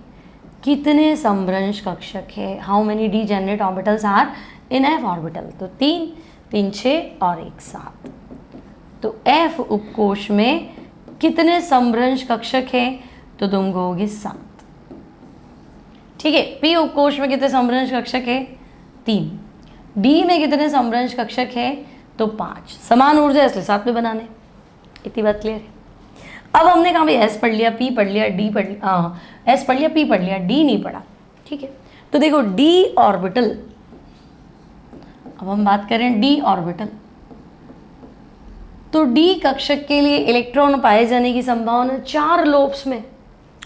कितने समभ्रंश कक्षक है, how many degenerate orbitals are in f orbital. तो 3 3 6 और 1 7। तो एफ उपकोश में कितने समभ्रंश कक्षक हैं? तो तुम कहोगे 7। ठीक है। पी उपकोश में कितने समभ्रंश कक्षक है? 3। डी में कितने समभ्रंश कक्षक है? तो 5। समान ऊर्जा इसलिए 7 में बनाने। इतनी बात क्लियर है। अब हमने कहा भाई एस पढ़ लिया, पी पढ़ लिया, डी पढ़ लिया, एस पढ़ लिया, पी पढ़ लिया, डी नहीं पढ़ा। ठीक है। तो देखो डी ऑर्बिटल, अब हम बात करें डी ऑर्बिटल। तो डी कक्षक के लिए इलेक्ट्रॉन पाए जाने की संभावना 4 लोब्स में,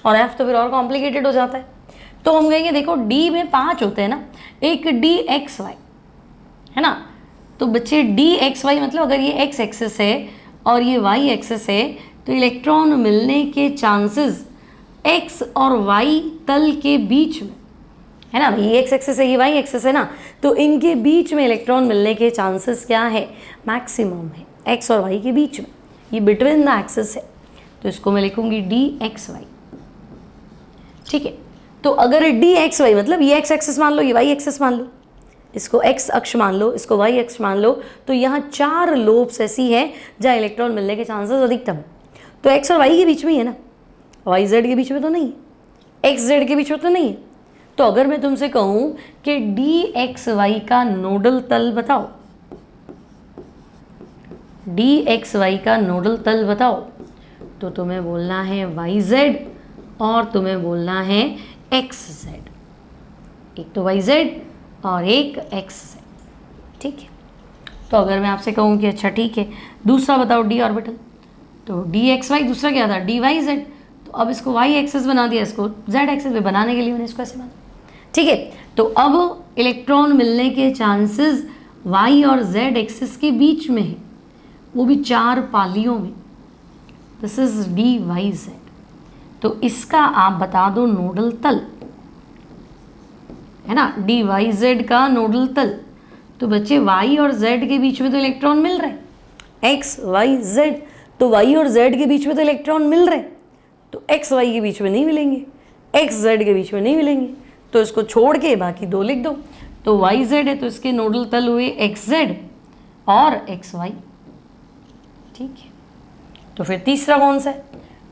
और एफ तो फिर और कॉम्प्लिकेटेड हो जाता है। तो हम कहेंगे देखो डी में 5 होते हैं ना, एक डी एक्स वाई है ना। तो बच्चे डी एक्स वाई मतलब अगर ये एक्स एक्सिस है और ये वाई एक्सिस है तो इलेक्ट्रॉन मिलने के चांसेस एक्स और वाई तल के बीच में है ना। ये एक्स एक्सिस है, ये वाई एक्सिस है ना, तो इनके बीच में इलेक्ट्रॉन मिलने के चांसेस क्या है? मैक्सिमम है, एक्स और वाई के बीच में। ये बिटवीन द एक्सिस है, तो इसको मैं लिखूंगी डी एक्स वाई। ठीक है। तो अगर डी एक्स वाई मतलब ये एक्स एक्सिस मान लो, ये वाई एक्सिस मान लो, इसको एक्स अक्ष मान लो, इसको वाई अक्ष मान लो, तो यहाँ 4 लोब्स ऐसी है जहाँ इलेक्ट्रॉन मिलने के चांसेस अधिकतम। तो एक्स और वाई के बीच में ही है ना, वाई जेड के बीच में तो नहीं है, एक्स जेड के बीच में तो नहीं है। तो अगर मैं तुमसे कहूँ कि डी एक्स वाई का नोडल तल बताओ, डी एक्स वाई का नोडल तल बताओ, तो तुम्हें बोलना है वाई जेड और तुम्हें बोलना है एक्स जेड। एक तो वाई जेड और एक एक्स जेड। ठीक है। तो अगर मैं आपसे कहूँ कि अच्छा ठीक है दूसरा बताओ डी ऑर्बिटल, तो डी एक्स वाई, दूसरा क्या था? D y z. तो अब इसको वाई एक्सिस बना दिया, इसको जेड एक्सिस पे बनाने के लिए मैंने इसको ऐसे बना। ठीक है। तो अब इलेक्ट्रॉन मिलने के चांसेस वाई और जेड एक्सिस के बीच में है, वो भी 4 पालियों में। This is d y z. तो इसका आप बता दो नोडल तल, है ना, डी वाई जेड का नोडल तल। तो बच्चे वाई और जेड के बीच में तो इलेक्ट्रॉन मिल रहे हैं, एक्स वाई जेड, तो वाई और जेड के बीच में तो इलेक्ट्रॉन मिल रहे हैं, तो एक्स वाई के बीच में नहीं मिलेंगे, एक्स जेड के बीच में नहीं मिलेंगे, तो इसको छोड़ के बाकी 2 लिख दो। तो वाई जेड है तो इसके नोडल तल हुए एक्स जेड और एक्स वाई। ठीक है। तो फिर तीसरा कौन सा है?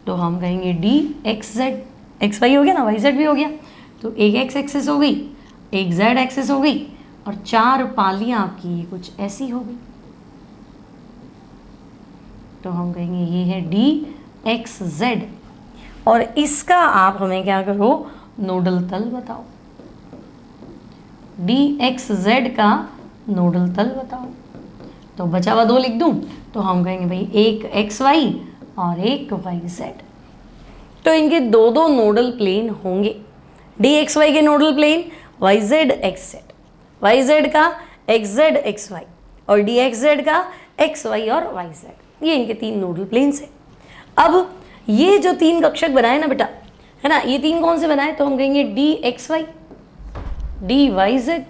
तो हम कहेंगे d x z. X y हो गया ना, वाई जेड भी हो गया, तो एक एक्स एक्सिस हो गई, एक जेड एक्सिस हो गई, और 4 पालियां आपकी कुछ ऐसी हो गई। तो हम कहेंगे ये है डी एक्स जेड, और इसका आप हमें क्या करो? नोडल तल बताओ। डी एक्स जेड का नोडल तल बताओ। तो बचा हुआ 2 लिख दूं, तो हम कहेंगे भाई एक एक्स वाई और एक वाई जेड। तो इनके 2 नोडल प्लेन होंगे, डी एक्स वाई के nodal plane y z x z, y z का एक्स जेड एक्स वाई, और डी एक्स जेड का एक्स वाई और वाई जेड। ये इनके 3 नोडल प्लेन्स हैं। अब ये जो 3 कक्षक बनाए ना बेटा, है ना, ये 3 कौन से बनाए? तो हम कहेंगे d x y, d y z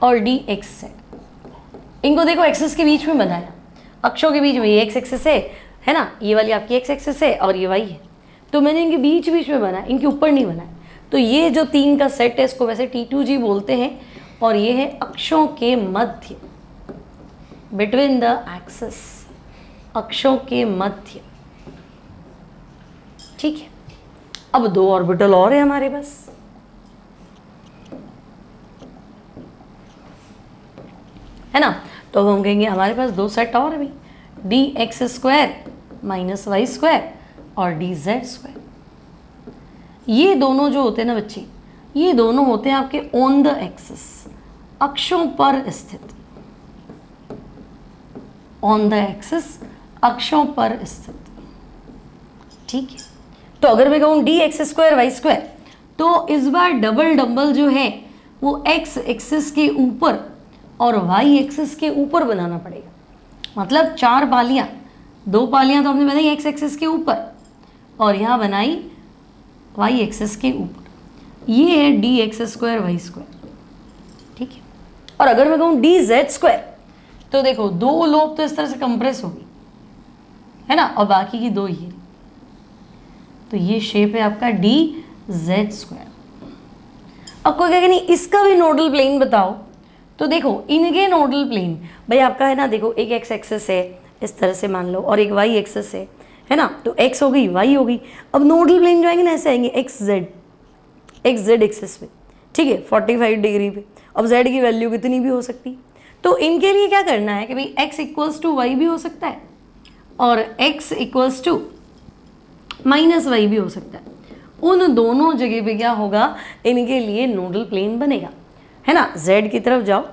और डी एक्स जेड। इनको देखो एक्सिस के बीच में बनाया, अक्षों के बीच में, ये एक्स एक्सिस है ना, ये वाली आपकी एक्स एक्सिस है और ये वाई है, तो मैंने इनके बीच बीच में बनाया, इनके ऊपर नहीं बनाया। तो ये जो 3 का सेट है इसको वैसे T2G बोलते हैं, और ये है अक्षों के मध्य, बिटवीन द एक्सिस, अक्षों के मध्य। ठीक है। अब 2 ऑर्बिटल और है हमारे पास, है ना। तो हम कहेंगे हमारे पास 2 सेट और है भाई, d x square minus y square और डी जेड स्क्वायर। ये दोनों जो होते हैं ना बच्चे, ये दोनों होते हैं आपके ऑन द एक्सिस, अक्षों पर स्थित, ऑन द एक्सिस, अक्षों पर स्थित। ठीक है। तो अगर मैं कहूँ d x square y square, तो इस बार डबल डंबल जो है वो एक्स एक्सिस के ऊपर और वाई एक्सिस के ऊपर बनाना पड़ेगा। मतलब 4 पालियां, 2 पालियां तो हमने बनाई एक्स एक्सिस के ऊपर और यहाँ बनाई वाई एक्सिस के ऊपर। ये है d x square y square. ठीक है। और अगर मैं कहूँ डी जेड स्क्वायर, तो देखो 2 लोब तो इस तरह से कंप्रेस होगी, है ना, और बाकी की 2 ये, तो ये शेप है आपका डी जेड स्क्वायर। अब कोई कहेगा नहीं इसका भी नोडल प्लेन बताओ, तो देखो इनके नोडल प्लेन, भाई आपका है ना, देखो एक एक्स एक्सेस है इस तरह से मान लो और एक वाई एक्सेस है ना, तो एक्स हो गई वाई हो गई। अब नोडल प्लेन जो आएंगे ना ऐसे आएंगे एक्स जेड एक्सेस पे, ठीक है 45 डिग्री पे। अब जेड की वैल्यू कितनी भी हो सकती, तो इनके लिए क्या करना है कि भाई एक्स इक्वल्स टू वाई भी हो सकता है और x equals to minus y भी हो सकता है। उन दोनों जगह पे क्या होगा, इनके लिए नोडल प्लेन बनेगा, है ना। z की तरफ जाओ,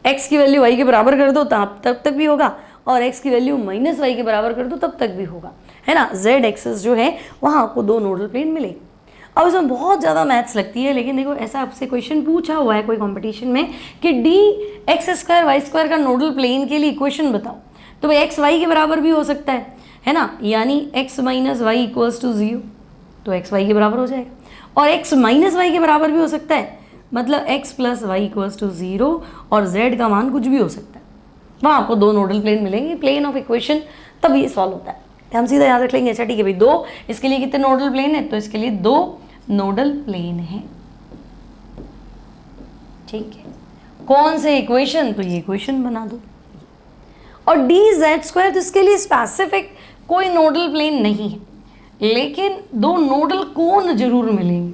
x की वैल्यू y के बराबर कर दो तब तक भी होगा, और x की वैल्यू माइनस वाई के बराबर कर दो तब तक भी होगा, है ना। z एक्सेस जो है वहाँ आपको दो नोडल प्लेन मिलेंगे। अब इसमें बहुत ज़्यादा मैथ्स लगती है, लेकिन देखो ऐसा आपसे क्वेश्चन पूछा हुआ है कोई कंपटीशन में कि d x square y square का नोडल प्लेन के लिए इक्वेशन बताओ, तो भाई एक्स वाई के बराबर भी हो सकता है ना, यानी x minus y equals to 0, तो x वाई के बराबर हो जाएगा। और x माइनस वाई के बराबर भी हो सकता है, मतलब x plus y equals to 0, और z का मान कुछ भी हो सकता है। वहाँ आपको दो नोडल प्लेन मिलेंगे, प्लेन ऑफ इक्वेशन, तब ये सॉल्व होता है। हम सीधा याद रख लेंगे, अच्छा ठीक है भाई दो, इसके लिए कितने नोडल प्लेन है, तो इसके लिए दो नोडल प्लेन है, ठीक है। कौन से इक्वेशन, तो ये इक्वेशन बना दो। और डी जेड स्क्वायर, तो इसके लिए स्पेसिफिक कोई नोडल प्लेन नहीं है, लेकिन दो नोडल कोन जरूर मिलेंगे।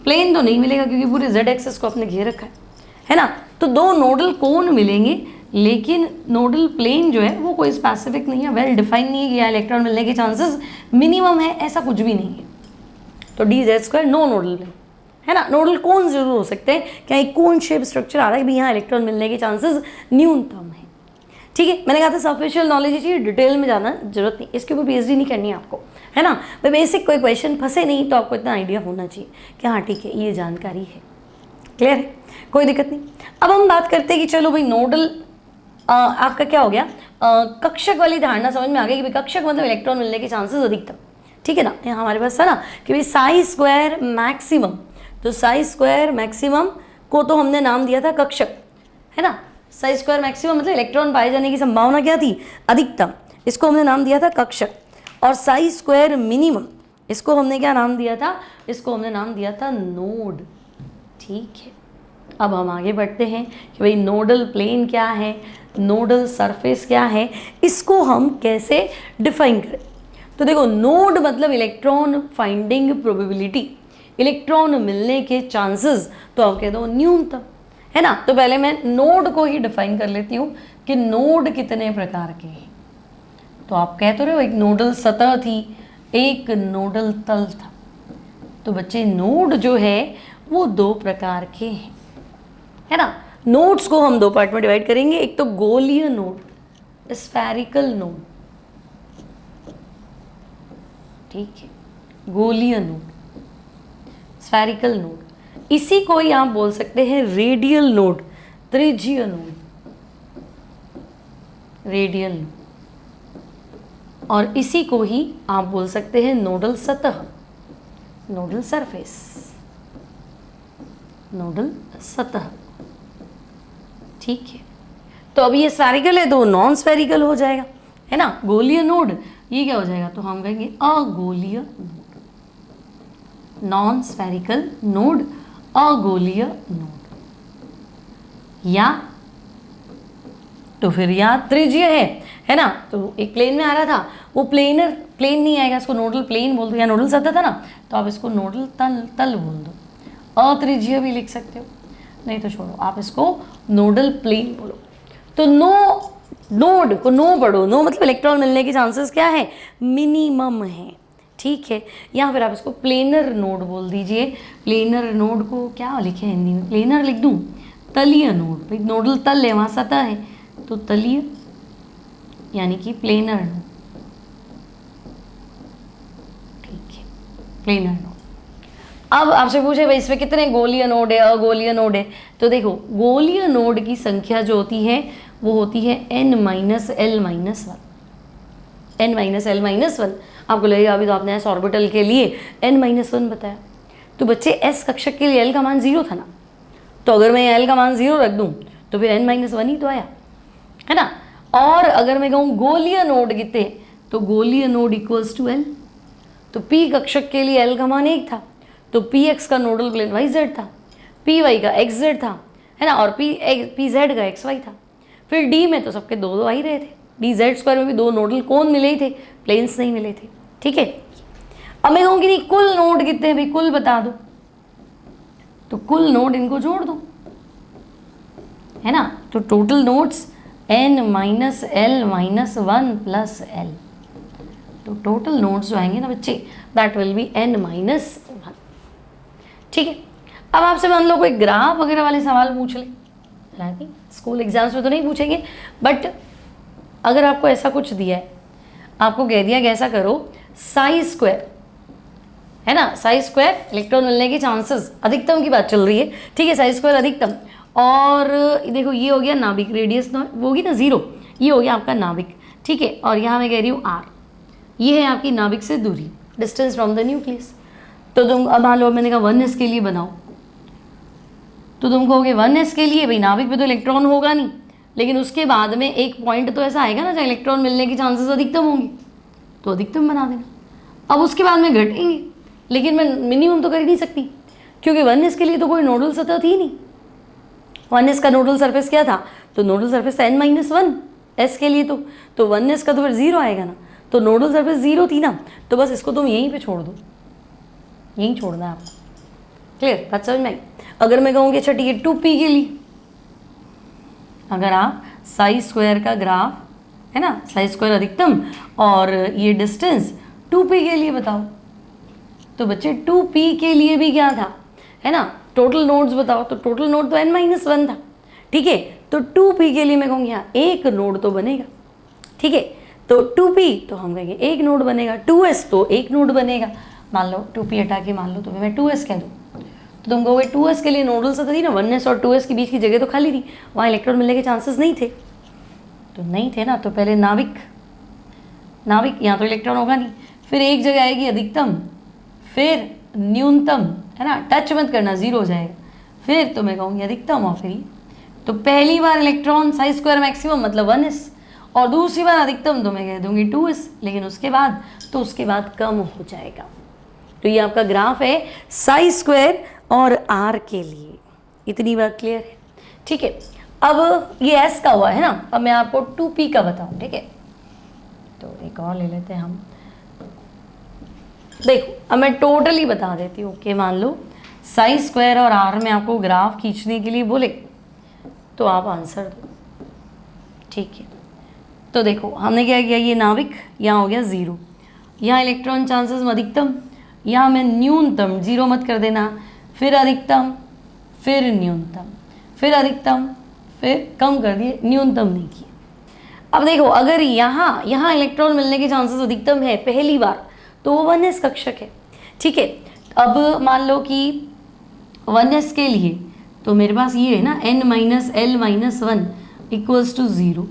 प्लेन तो नहीं मिलेगा क्योंकि पूरे जेड एक्सेस को आपने घेर रखा है ना, तो दो नोडल कोन मिलेंगे, लेकिन नोडल प्लेन जो है वो कोई स्पेसिफिक नहीं है, वेल डिफाइन नहीं है कि यहाँ इलेक्ट्रॉन मिलने के चांसेस मिनिमम है, ऐसा कुछ भी नहीं है। तो d z square no nodal plane, है ना। नोडल कोन जरूर हो सकते हैं, क्या एक कोन शेप स्ट्रक्चर आ रहा है कि यहाँ इलेक्ट्रॉन मिलने के चांसेस न्यूनतम है, ठीक है। मैंने कहा था सफिशियल नॉलेज चाहिए, डिटेल में जाना जरूरत नहीं, इसके ऊपर पीएचडी नहीं करनी है आपको, है ना। भाई बेसिक कोई क्वेश्चन फंसे नहीं तो आपको इतना आइडिया होना चाहिए कि हाँ ठीक है ये जानकारी है, क्लियर है, कोई दिक्कत नहीं। अब हम बात करते हैं कि चलो भाई नोडल आपका क्या हो गया, कक्षक वाली धारणा समझ में आ गई कि भाई कक्षक मतलब इलेक्ट्रॉन मिलने के चांसेस अधिकतम, ठीक है ना। यहाँ हमारे पास था ना कि भाई साई स्क्वायर मैक्सिमम, तो साई स्क्वायर मैक्सिमम को तो हमने नाम दिया था कक्षक, है ना। साई स्क्वायर मैक्सिमम मतलब इलेक्ट्रॉन पाए जाने की संभावना क्या थी, अधिकतम, इसको हमने नाम दिया था कक्षक। और साई स्क्वायर मिनिमम, इसको हमने क्या नाम दिया था, इसको हमने नाम दिया था नोड, ठीक है। अब हम आगे बढ़ते हैं कि भाई नोडल प्लेन क्या है, नोडल सरफेस क्या है, इसको हम कैसे डिफाइन करें। तो देखो नोड मतलब इलेक्ट्रॉन फाइंडिंग प्रोबेबिलिटी, इलेक्ट्रॉन मिलने के चांसेस, तो आप कह दो न्यूनतम, है ना। तो पहले मैं नोड को ही डिफाइन कर लेती हूँ कि नोड कितने प्रकार के हैं। तो आप कह तो रहे हो एक नोडल सतह थी, एक नोडल तल था, तो बच्चे नोड जो है वो दो प्रकार के हैं, है ना। नोड्स को हम दो पार्ट में डिवाइड करेंगे, एक तो गोलीय नोड, स्फेरिकल नोड, ठीक है, गोलीय नोड, स्फेरिकल नोड। इसी को ही आप बोल सकते हैं रेडियल नोड, त्रिज्यीय नोड, रेडियल नोड। और इसी को ही आप बोल सकते हैं नोडल सतह, नोडल सरफेस, नोडल सतह, ठीक है। तो अब ये स्फेरिकल है तो नॉन स्फेरिकल हो जाएगा, है ना। गोलीय नोड ये क्या हो जाएगा, तो हम कहेंगे अगोलीय नोड, नॉन स्फेरिकल नोड, अगोलीय नोड, या तो फिर या त्रिज्यीय है ना। तो एक प्लेन में आ रहा था, वो प्लेनर प्लेन नहीं आएगा, इसको नोडल प्लेन बोल दो, या नोडल सतह था ना, तो आप इसको नोडल तल बोल दो। अत्रिज्यीय भी लिख सकते हो, नहीं तो छोड़ो आप इसको नोडल प्लेन बोलो। तो नोड को नो पढ़ो, नो मतलब इलेक्ट्रॉन मिलने के चांसेस क्या है, मिनिमम है, ठीक है। या फिर आप इसको प्लेनर नोड बोल दीजिए। प्लेनर नोड को क्या लिखे हिंदी में, प्लेनर लिख दूँ, तलीय नोड, भाई नोडल तल है वहाँ सतह है, तो तलीय यानी कि प्लेनर नोड, ठीक है, प्लेनर नोड। अब आपसे पूछे भाई इसमें कितने गोलीय नोड है, अगोलीय नोड है, तो देखो गोलीय नोड की संख्या जो होती है वो होती है n minus l minus one, n minus l minus one. आपको लगेगा अभी तो आपने एस ऑर्बिटल के लिए n माइनस वन बताया, तो बच्चे एस कक्षक के लिए l का मान 0 था ना, तो अगर मैं l का मान 0 रख दूं तो फिर n माइनस वन ही तो आया, है ना। और अगर मैं कहूँ गोलीय नोड कितने, तो गोलीय नोड इक्वल्स टू l, तो p कक्षक के लिए l का मान 1 था, तो px का नोडल प्लेन yz था, py का xz था, है ना, और पी जेड का एक्स वाई था। फिर डी में तो सबके दो दो आ ही रहे थे, डी जेड स्क्वायर में भी दो नोडल कोण मिले ही थे, प्लेन्स नहीं मिले थे। ठीक है, अब मैं कहूँगी नहीं कुल नोड कितने हैं भाई, कुल बता दो, तो कुल नोड इनको जोड़ दो, है ना, तो total nodes n minus l minus 1 plus L, तो टोटल नोड्स जो आएंगे ना बच्चे that will be n minus 1। ठीक है, अब आपसे मान लो कोई ग्राफ वगैरह वाले सवाल पूछ ले, हालांकि स्कूल एग्जाम्स में तो नहीं पूछेंगे, बट अगर आपको ऐसा कुछ दिया है, आपको कह दिया कि ऐसा करो साई स्क्वायर, है ना, साई स्क्वायर इलेक्ट्रॉन मिलने के चांसेस अधिकतम की बात चल रही है। ठीक है, साई स्क्वायर अधिकतम, और देखो ये हो गया नाभिक, रेडियस वो होगी ना 0, ये हो गया आपका नाभिक। ठीक है, और यहाँ मैं कह रही हूँ r, ये है आपकी नाभिक से दूरी, डिस्टेंस फ्रॉम द न्यूक्लियस। तो तुम अब मान लो मैंने कहा 1s के लिए बनाओ, तो तुम कहोगे 1s के लिए भाई नाभिक पे तो इलेक्ट्रॉन होगा नहीं, लेकिन उसके बाद में एक पॉइंट तो ऐसा आएगा ना जहाँ इलेक्ट्रॉन मिलने के चांसेस अधिकतम होंगे, तो अधिकतम बना देना। अब उसके बाद में घटेंगे, लेकिन मैं मिनिमम तो कर ही नहीं सकती, क्योंकि 1s के लिए तो कोई नोडल सतह थी नहीं। 1s का नोडल सरफेस क्या था, तो nodal surface n minus 1 s के लिए, तो 1s का तो फिर 0 आएगा ना, तो नोडल सरफेस 0 थी ना, तो बस इसको तुम यहीं पे छोड़ दो, यहीं छोड़ना है आपको। क्लियर, बात समझ में आई। अगर मैं कहूँगी अच्छा ठीक है 2p के लिए, अगर आप साई स्क्वायर का ग्राफ, है ना, साई स्क्वायर अधिकतम और ये डिस्टेंस 2p के लिए बताओ, तो बच्चे 2p के लिए भी क्या था, है ना, टोटल नोड्स बताओ, तो टोटल नोड तो n माइनस 1 था। ठीक है, तो 2p के लिए मैं कहूँगी यहाँ एक नोड तो बनेगा। ठीक है, तो 2p तो हम कहेंगे एक नोड बनेगा, 2s तो एक नोड बनेगा। मान लो 2p हटा के मान लो तो मैं 2s कह दूँ, तो तुम कहोगे 2s के लिए नोडल सतह थी ना, 1s और 2s के बीच की जगह तो खाली थी, वहाँ इलेक्ट्रॉन मिलने के चांसेस नहीं थे, तो नहीं थे ना, तो पहले नाभिक, यहाँ तो इलेक्ट्रॉन होगा नहीं, फिर एक जगह आएगी अधिकतम, फिर न्यूनतम, है ना, टच मत करना 0 हो जाएगा, फिर तो मैं कहूँगी अधिकतम, और फिर तो पहली बार इलेक्ट्रॉन साई स्क्वायर मैक्सिमम मतलब 1s, और दूसरी बार अधिकतम तो मैं कह दूँगी 2s, लेकिन उसके बाद कम हो जाएगा। तो ये आपका ग्राफ है साई स्क्वायर और r के लिए, इतनी बात क्लियर है। ठीक है, अब ये s का हुआ है ना, अब मैं आपको 2p का बताऊँ। ठीक है, तो एक और ले लेते हैं हम, देखो अब मैं टोटली बता देती हूँ कि मान लो साई स्क्वायर और r में आपको ग्राफ खींचने के लिए बोले, तो आप आंसर दो। ठीक है, तो देखो हमने क्या किया, ये नाभिक यहाँ हो गया 0, यहाँ इलेक्ट्रॉन चांसेस अधिकतम, यहाँ मैं न्यूनतम 0 मत कर देना, फिर अधिकतम, फिर न्यूनतम, फिर अधिकतम, फिर कम कर दिए, न्यूनतम नहीं किए। अब देखो अगर यहाँ इलेक्ट्रॉन मिलने के चांसेस अधिकतम है पहली बार, तो वो 1s कक्षक है। ठीक है, अब मान लो कि 1s के लिए तो मेरे पास ये है ना n minus l minus 1 equals to 0,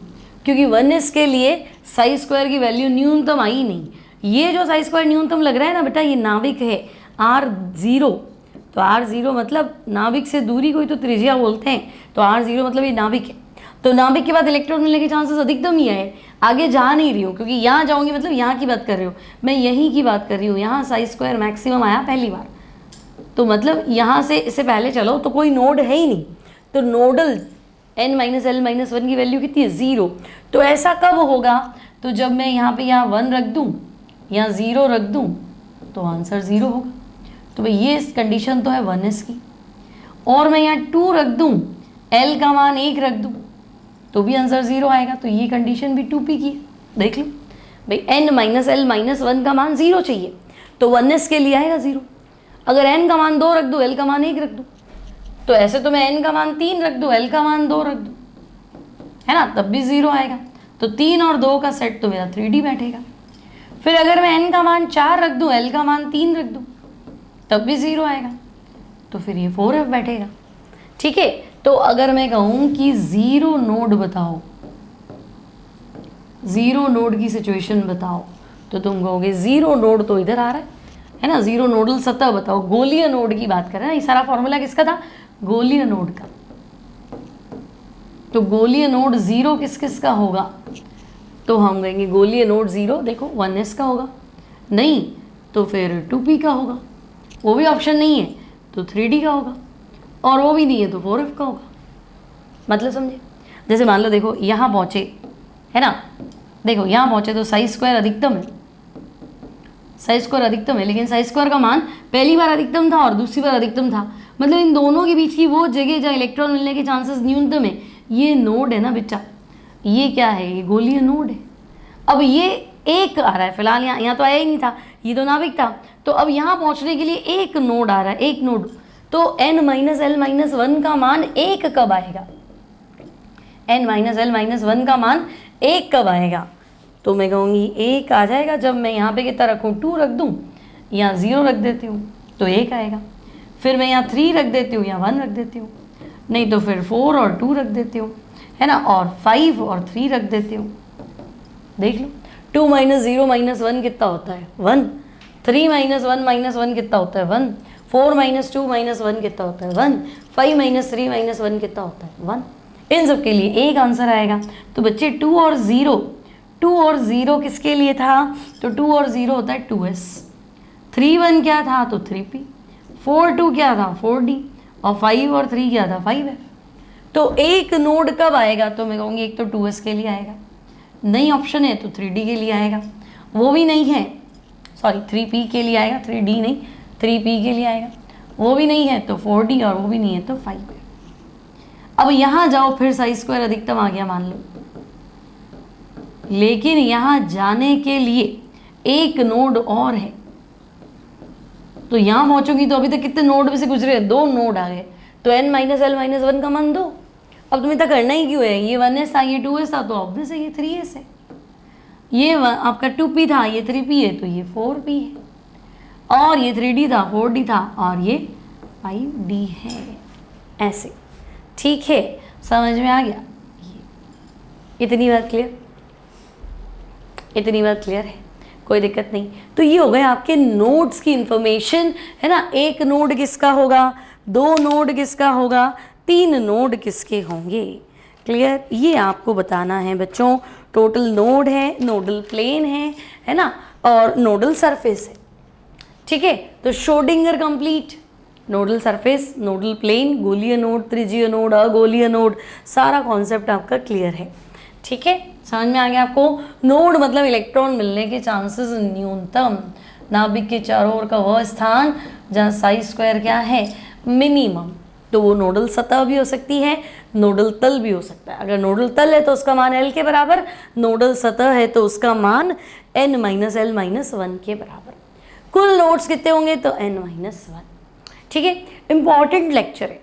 क्योंकि 1s के लिए साई स्क्वायर की वैल्यू न्यूनतम आई नहीं। ये जो साई स्क्वायर न्यूनतम लग रहा है ना बेटा, ये नाभिक है r0, तो r0 मतलब नाभिक से दूरी को ही तो त्रिज्या बोलते हैं, तो r0 मतलब ये नाभिक है। तो नाभिक के बाद इलेक्ट्रॉन मिलने के चांसेस अधिकतम ही है, आगे जा नहीं रही हूँ, क्योंकि यहाँ जाऊँगी मतलब यहाँ की बात कर रही हूँ, मैं यहीं की बात कर रही हूँ, यहाँ साई स्क्वायर मैक्सिमम आया पहली बार, तो मतलब यहाँ से इससे पहले चलो तो कोई नोड है ही नहीं, तो nodal n minus l minus 1 की वैल्यू कितनी है 0। तो ऐसा कब होगा, तो जब मैं यहाँ पे यहाँ 1 रख दूँ, यहाँ 0 रख दूँ, तो आंसर 0 होगा। तो भाई ये कंडीशन तो है 1s की, और मैं यहाँ 2 रख दूँ, l का मान 1 रख दूँ, तो भी आंसर 0 आएगा। तो ये कंडीशन भी 2p की है। देख लो भाई n माइनस एल माइनस 1 का मान 0 चाहिए, तो 1s के लिए आएगा 0। अगर n का मान 2 रख दूँ, l का मान 1 रख दूँ, तो ऐसे तो मैं n का मान 3 रख दूँ, l का मान 2 रख दूँ, है ना, तब भी 0 आएगा। तो 3 और 2 का सेट तो मेरा 3D बैठेगा। फिर अगर मैं n का मान 4 रख दूँ, l का मान 3 रख दूँ, तब भी 0 आएगा, तो फिर ये 4f बैठेगा। ठीक है, तो अगर मैं कहूँ कि 0 नोड बताओ, 0 नोड की सिचुएशन बताओ, तो तुम कहोगे 0 नोड तो इधर आ रहा है ना, 0 नोडल सतह बताओ, गोलीय नोड की बात कर रहे हैं। ये सारा फॉर्मूला किसका था, गोलीय नोड का। तो गोलीय नोड 0 किस किस का होगा, तो हम कहेंगे गोलीय नोड 0 देखो 1s का होगा, नहीं तो फिर 2p का होगा, वो भी ऑप्शन नहीं है तो 3d का होगा, और वो भी नहीं है तो 4f का होगा। मतलब समझे? जैसे मान लो देखो यहाँ पहुँचे, है ना, देखो यहाँ पहुँचे तो साई स्क्वायर अधिकतम है, साई स्क्वायर अधिकतम है, लेकिन साई स्क्वायर का मान पहली बार अधिकतम था और दूसरी बार अधिकतम था, मतलब इन दोनों के बीच की वो जगह जहाँ इलेक्ट्रॉन मिलने के चांसेस न्यूनतम है, ये नोड है ना बेटा, ये क्या है, ये गोलीय नोड है। अब ये एक आ रहा है फिलहाल, यहाँ तो आया ही नहीं था, ये तो नाभिक था, तो अब यहाँ पहुँचने के लिए एक नोड आ रहा है, एक नोड, तो n-l-1 का मान 1 कब आएगा, n-l-1 का मान 1 कब आएगा, तो मैं कहूँगी 1 आ जाएगा जब मैं यहाँ पे कितना रखूँ, 2 रख दूँ, यहाँ 0 रख देती हूँ तो 1 आएगा, फिर मैं यहाँ 3 रख देती हूँ, यहाँ 1 रख देती हूँ, नहीं तो फिर 4 और 2 रख देती हूँ, है ना, और 5 और 3 रख देती हूँ। देख लो 2 - 0 - 1 कितना होता है, 1, 3 - 1 - 1 कितना होता है, 1, 4 - 2 - 1 कितना होता है, 1, 5 - 3 - 1 कितना होता है, 1। इन सब के लिए एक आंसर आएगा। तो बच्चे 2 और 0 किसके लिए था, तो 2 और 0 होता है 2s, 3 1 क्या था तो 3p, 4 2 क्या था 4d, और 5 और 3 क्या था 5f। तो एक नोड कब आएगा, तो मैं कहूँगी एक तो 2s के लिए आएगा, नहीं ऑप्शन है तो 3d के लिए आएगा, वो भी नहीं है, सॉरी 3p के लिए आएगा, 3d नहीं 3p के लिए आएगा, वो भी नहीं है तो 4d, और वो भी नहीं है तो 5। अब यहाँ जाओ, फिर साई स्क्वायर अधिकतम आ गया मान लो, लेकिन यहाँ जाने के लिए एक नोड और है, तो यहाँ पहुँचोगी तो अभी तक कितने नोड में से गुजरे, 2 नोड आ गए, तो n-l-1 का मान 2। अब तुम्हें इतना करना ही क्यों है, ये 1s था, ये 2s था, तो ऑब्वियस है ये 3s है, ये आपका 2p था, ये 3p है, तो ये 4p है, और ये 3d था, 4d था, और ये 5d है, ऐसे। ठीक है, समझ में आ गया, इतनी बात क्लियर, इतनी बात क्लियर है, कोई दिक्कत नहीं। तो ये हो गए आपके नोड्स की इंफॉर्मेशन, है ना, एक नोड किसका होगा, 2 नोड किसका होगा, 3 नोड किसके होंगे, क्लियर, ये आपको बताना है बच्चों। टोटल नोड है, नोडल प्लेन है ना, और नोडल सरफेस है, ठीक है। तो Schrodinger complete, nodal surface, nodal plane, गोलीय नोड, त्रिज्यीय नोड, अगोलीय नोड, सारा कॉन्सेप्ट आपका क्लियर है, ठीक है, समझ में आ गया आपको। नोड मतलब इलेक्ट्रॉन मिलने के चांसेस न्यूनतम, नाभिक के चारों ओर का वह स्थान जहाँ साई स्क्वायर क्या है, मिनिमम। तो वो नोडल सतह भी हो सकती है, नोडल तल भी हो सकता है। अगर नोडल तल है तो उसका मान L के बराबर, नोडल सतह है तो उसका मान n-l-1 के बराबर। कुल नोड्स कितने होंगे, तो n-1, ठीक है। इंपॉर्टेंट लेक्चर है,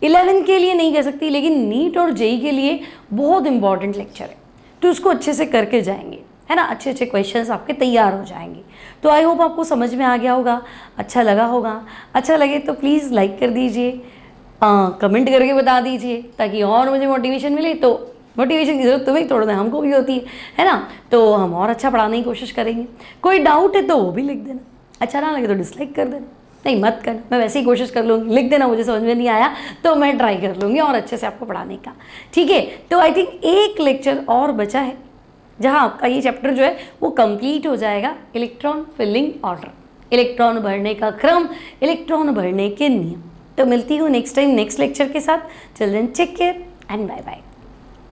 11 के लिए नहीं कह सकती, लेकिन नीट और जेई के लिए बहुत इंपॉर्टेंट लेक्चर है, तो उसको अच्छे से करके जाएंगे, है ना, अच्छे अच्छे क्वेश्चंस आपके तैयार हो जाएंगे। तो आई होप आपको समझ में आ गया होगा, अच्छा लगा होगा। अच्छा लगे तो प्लीज़ लाइक कर दीजिए, कमेंट करके बता दीजिए, ताकि और मुझे मोटिवेशन मिले। तो मोटिवेशन की जरूरत तुम्हें थोड़ा हमको भी होती है ना, तो हम और अच्छा पढ़ाने की कोशिश करेंगे। कोई डाउट है तो वो भी लिख देना, अच्छा ना लगे तो डिसलाइक कर देना, नहीं मत करना, मैं वैसे ही कोशिश कर लूँगी, लिख देना मुझे समझ में नहीं आया तो मैं ट्राई कर लूँगी और अच्छे से आपको पढ़ाने का, ठीक है। तो आई थिंक एक लेक्चर और बचा है जहाँ आपका ये चैप्टर जो है वो कंप्लीट हो जाएगा, इलेक्ट्रॉन फिलिंग ऑर्डर, इलेक्ट्रॉन भरने का क्रम, इलेक्ट्रॉन भरने के नियम। तो मिलती हूँ नेक्स्ट टाइम नेक्स्ट लेक्चर के साथ। Till then take care and bye bye.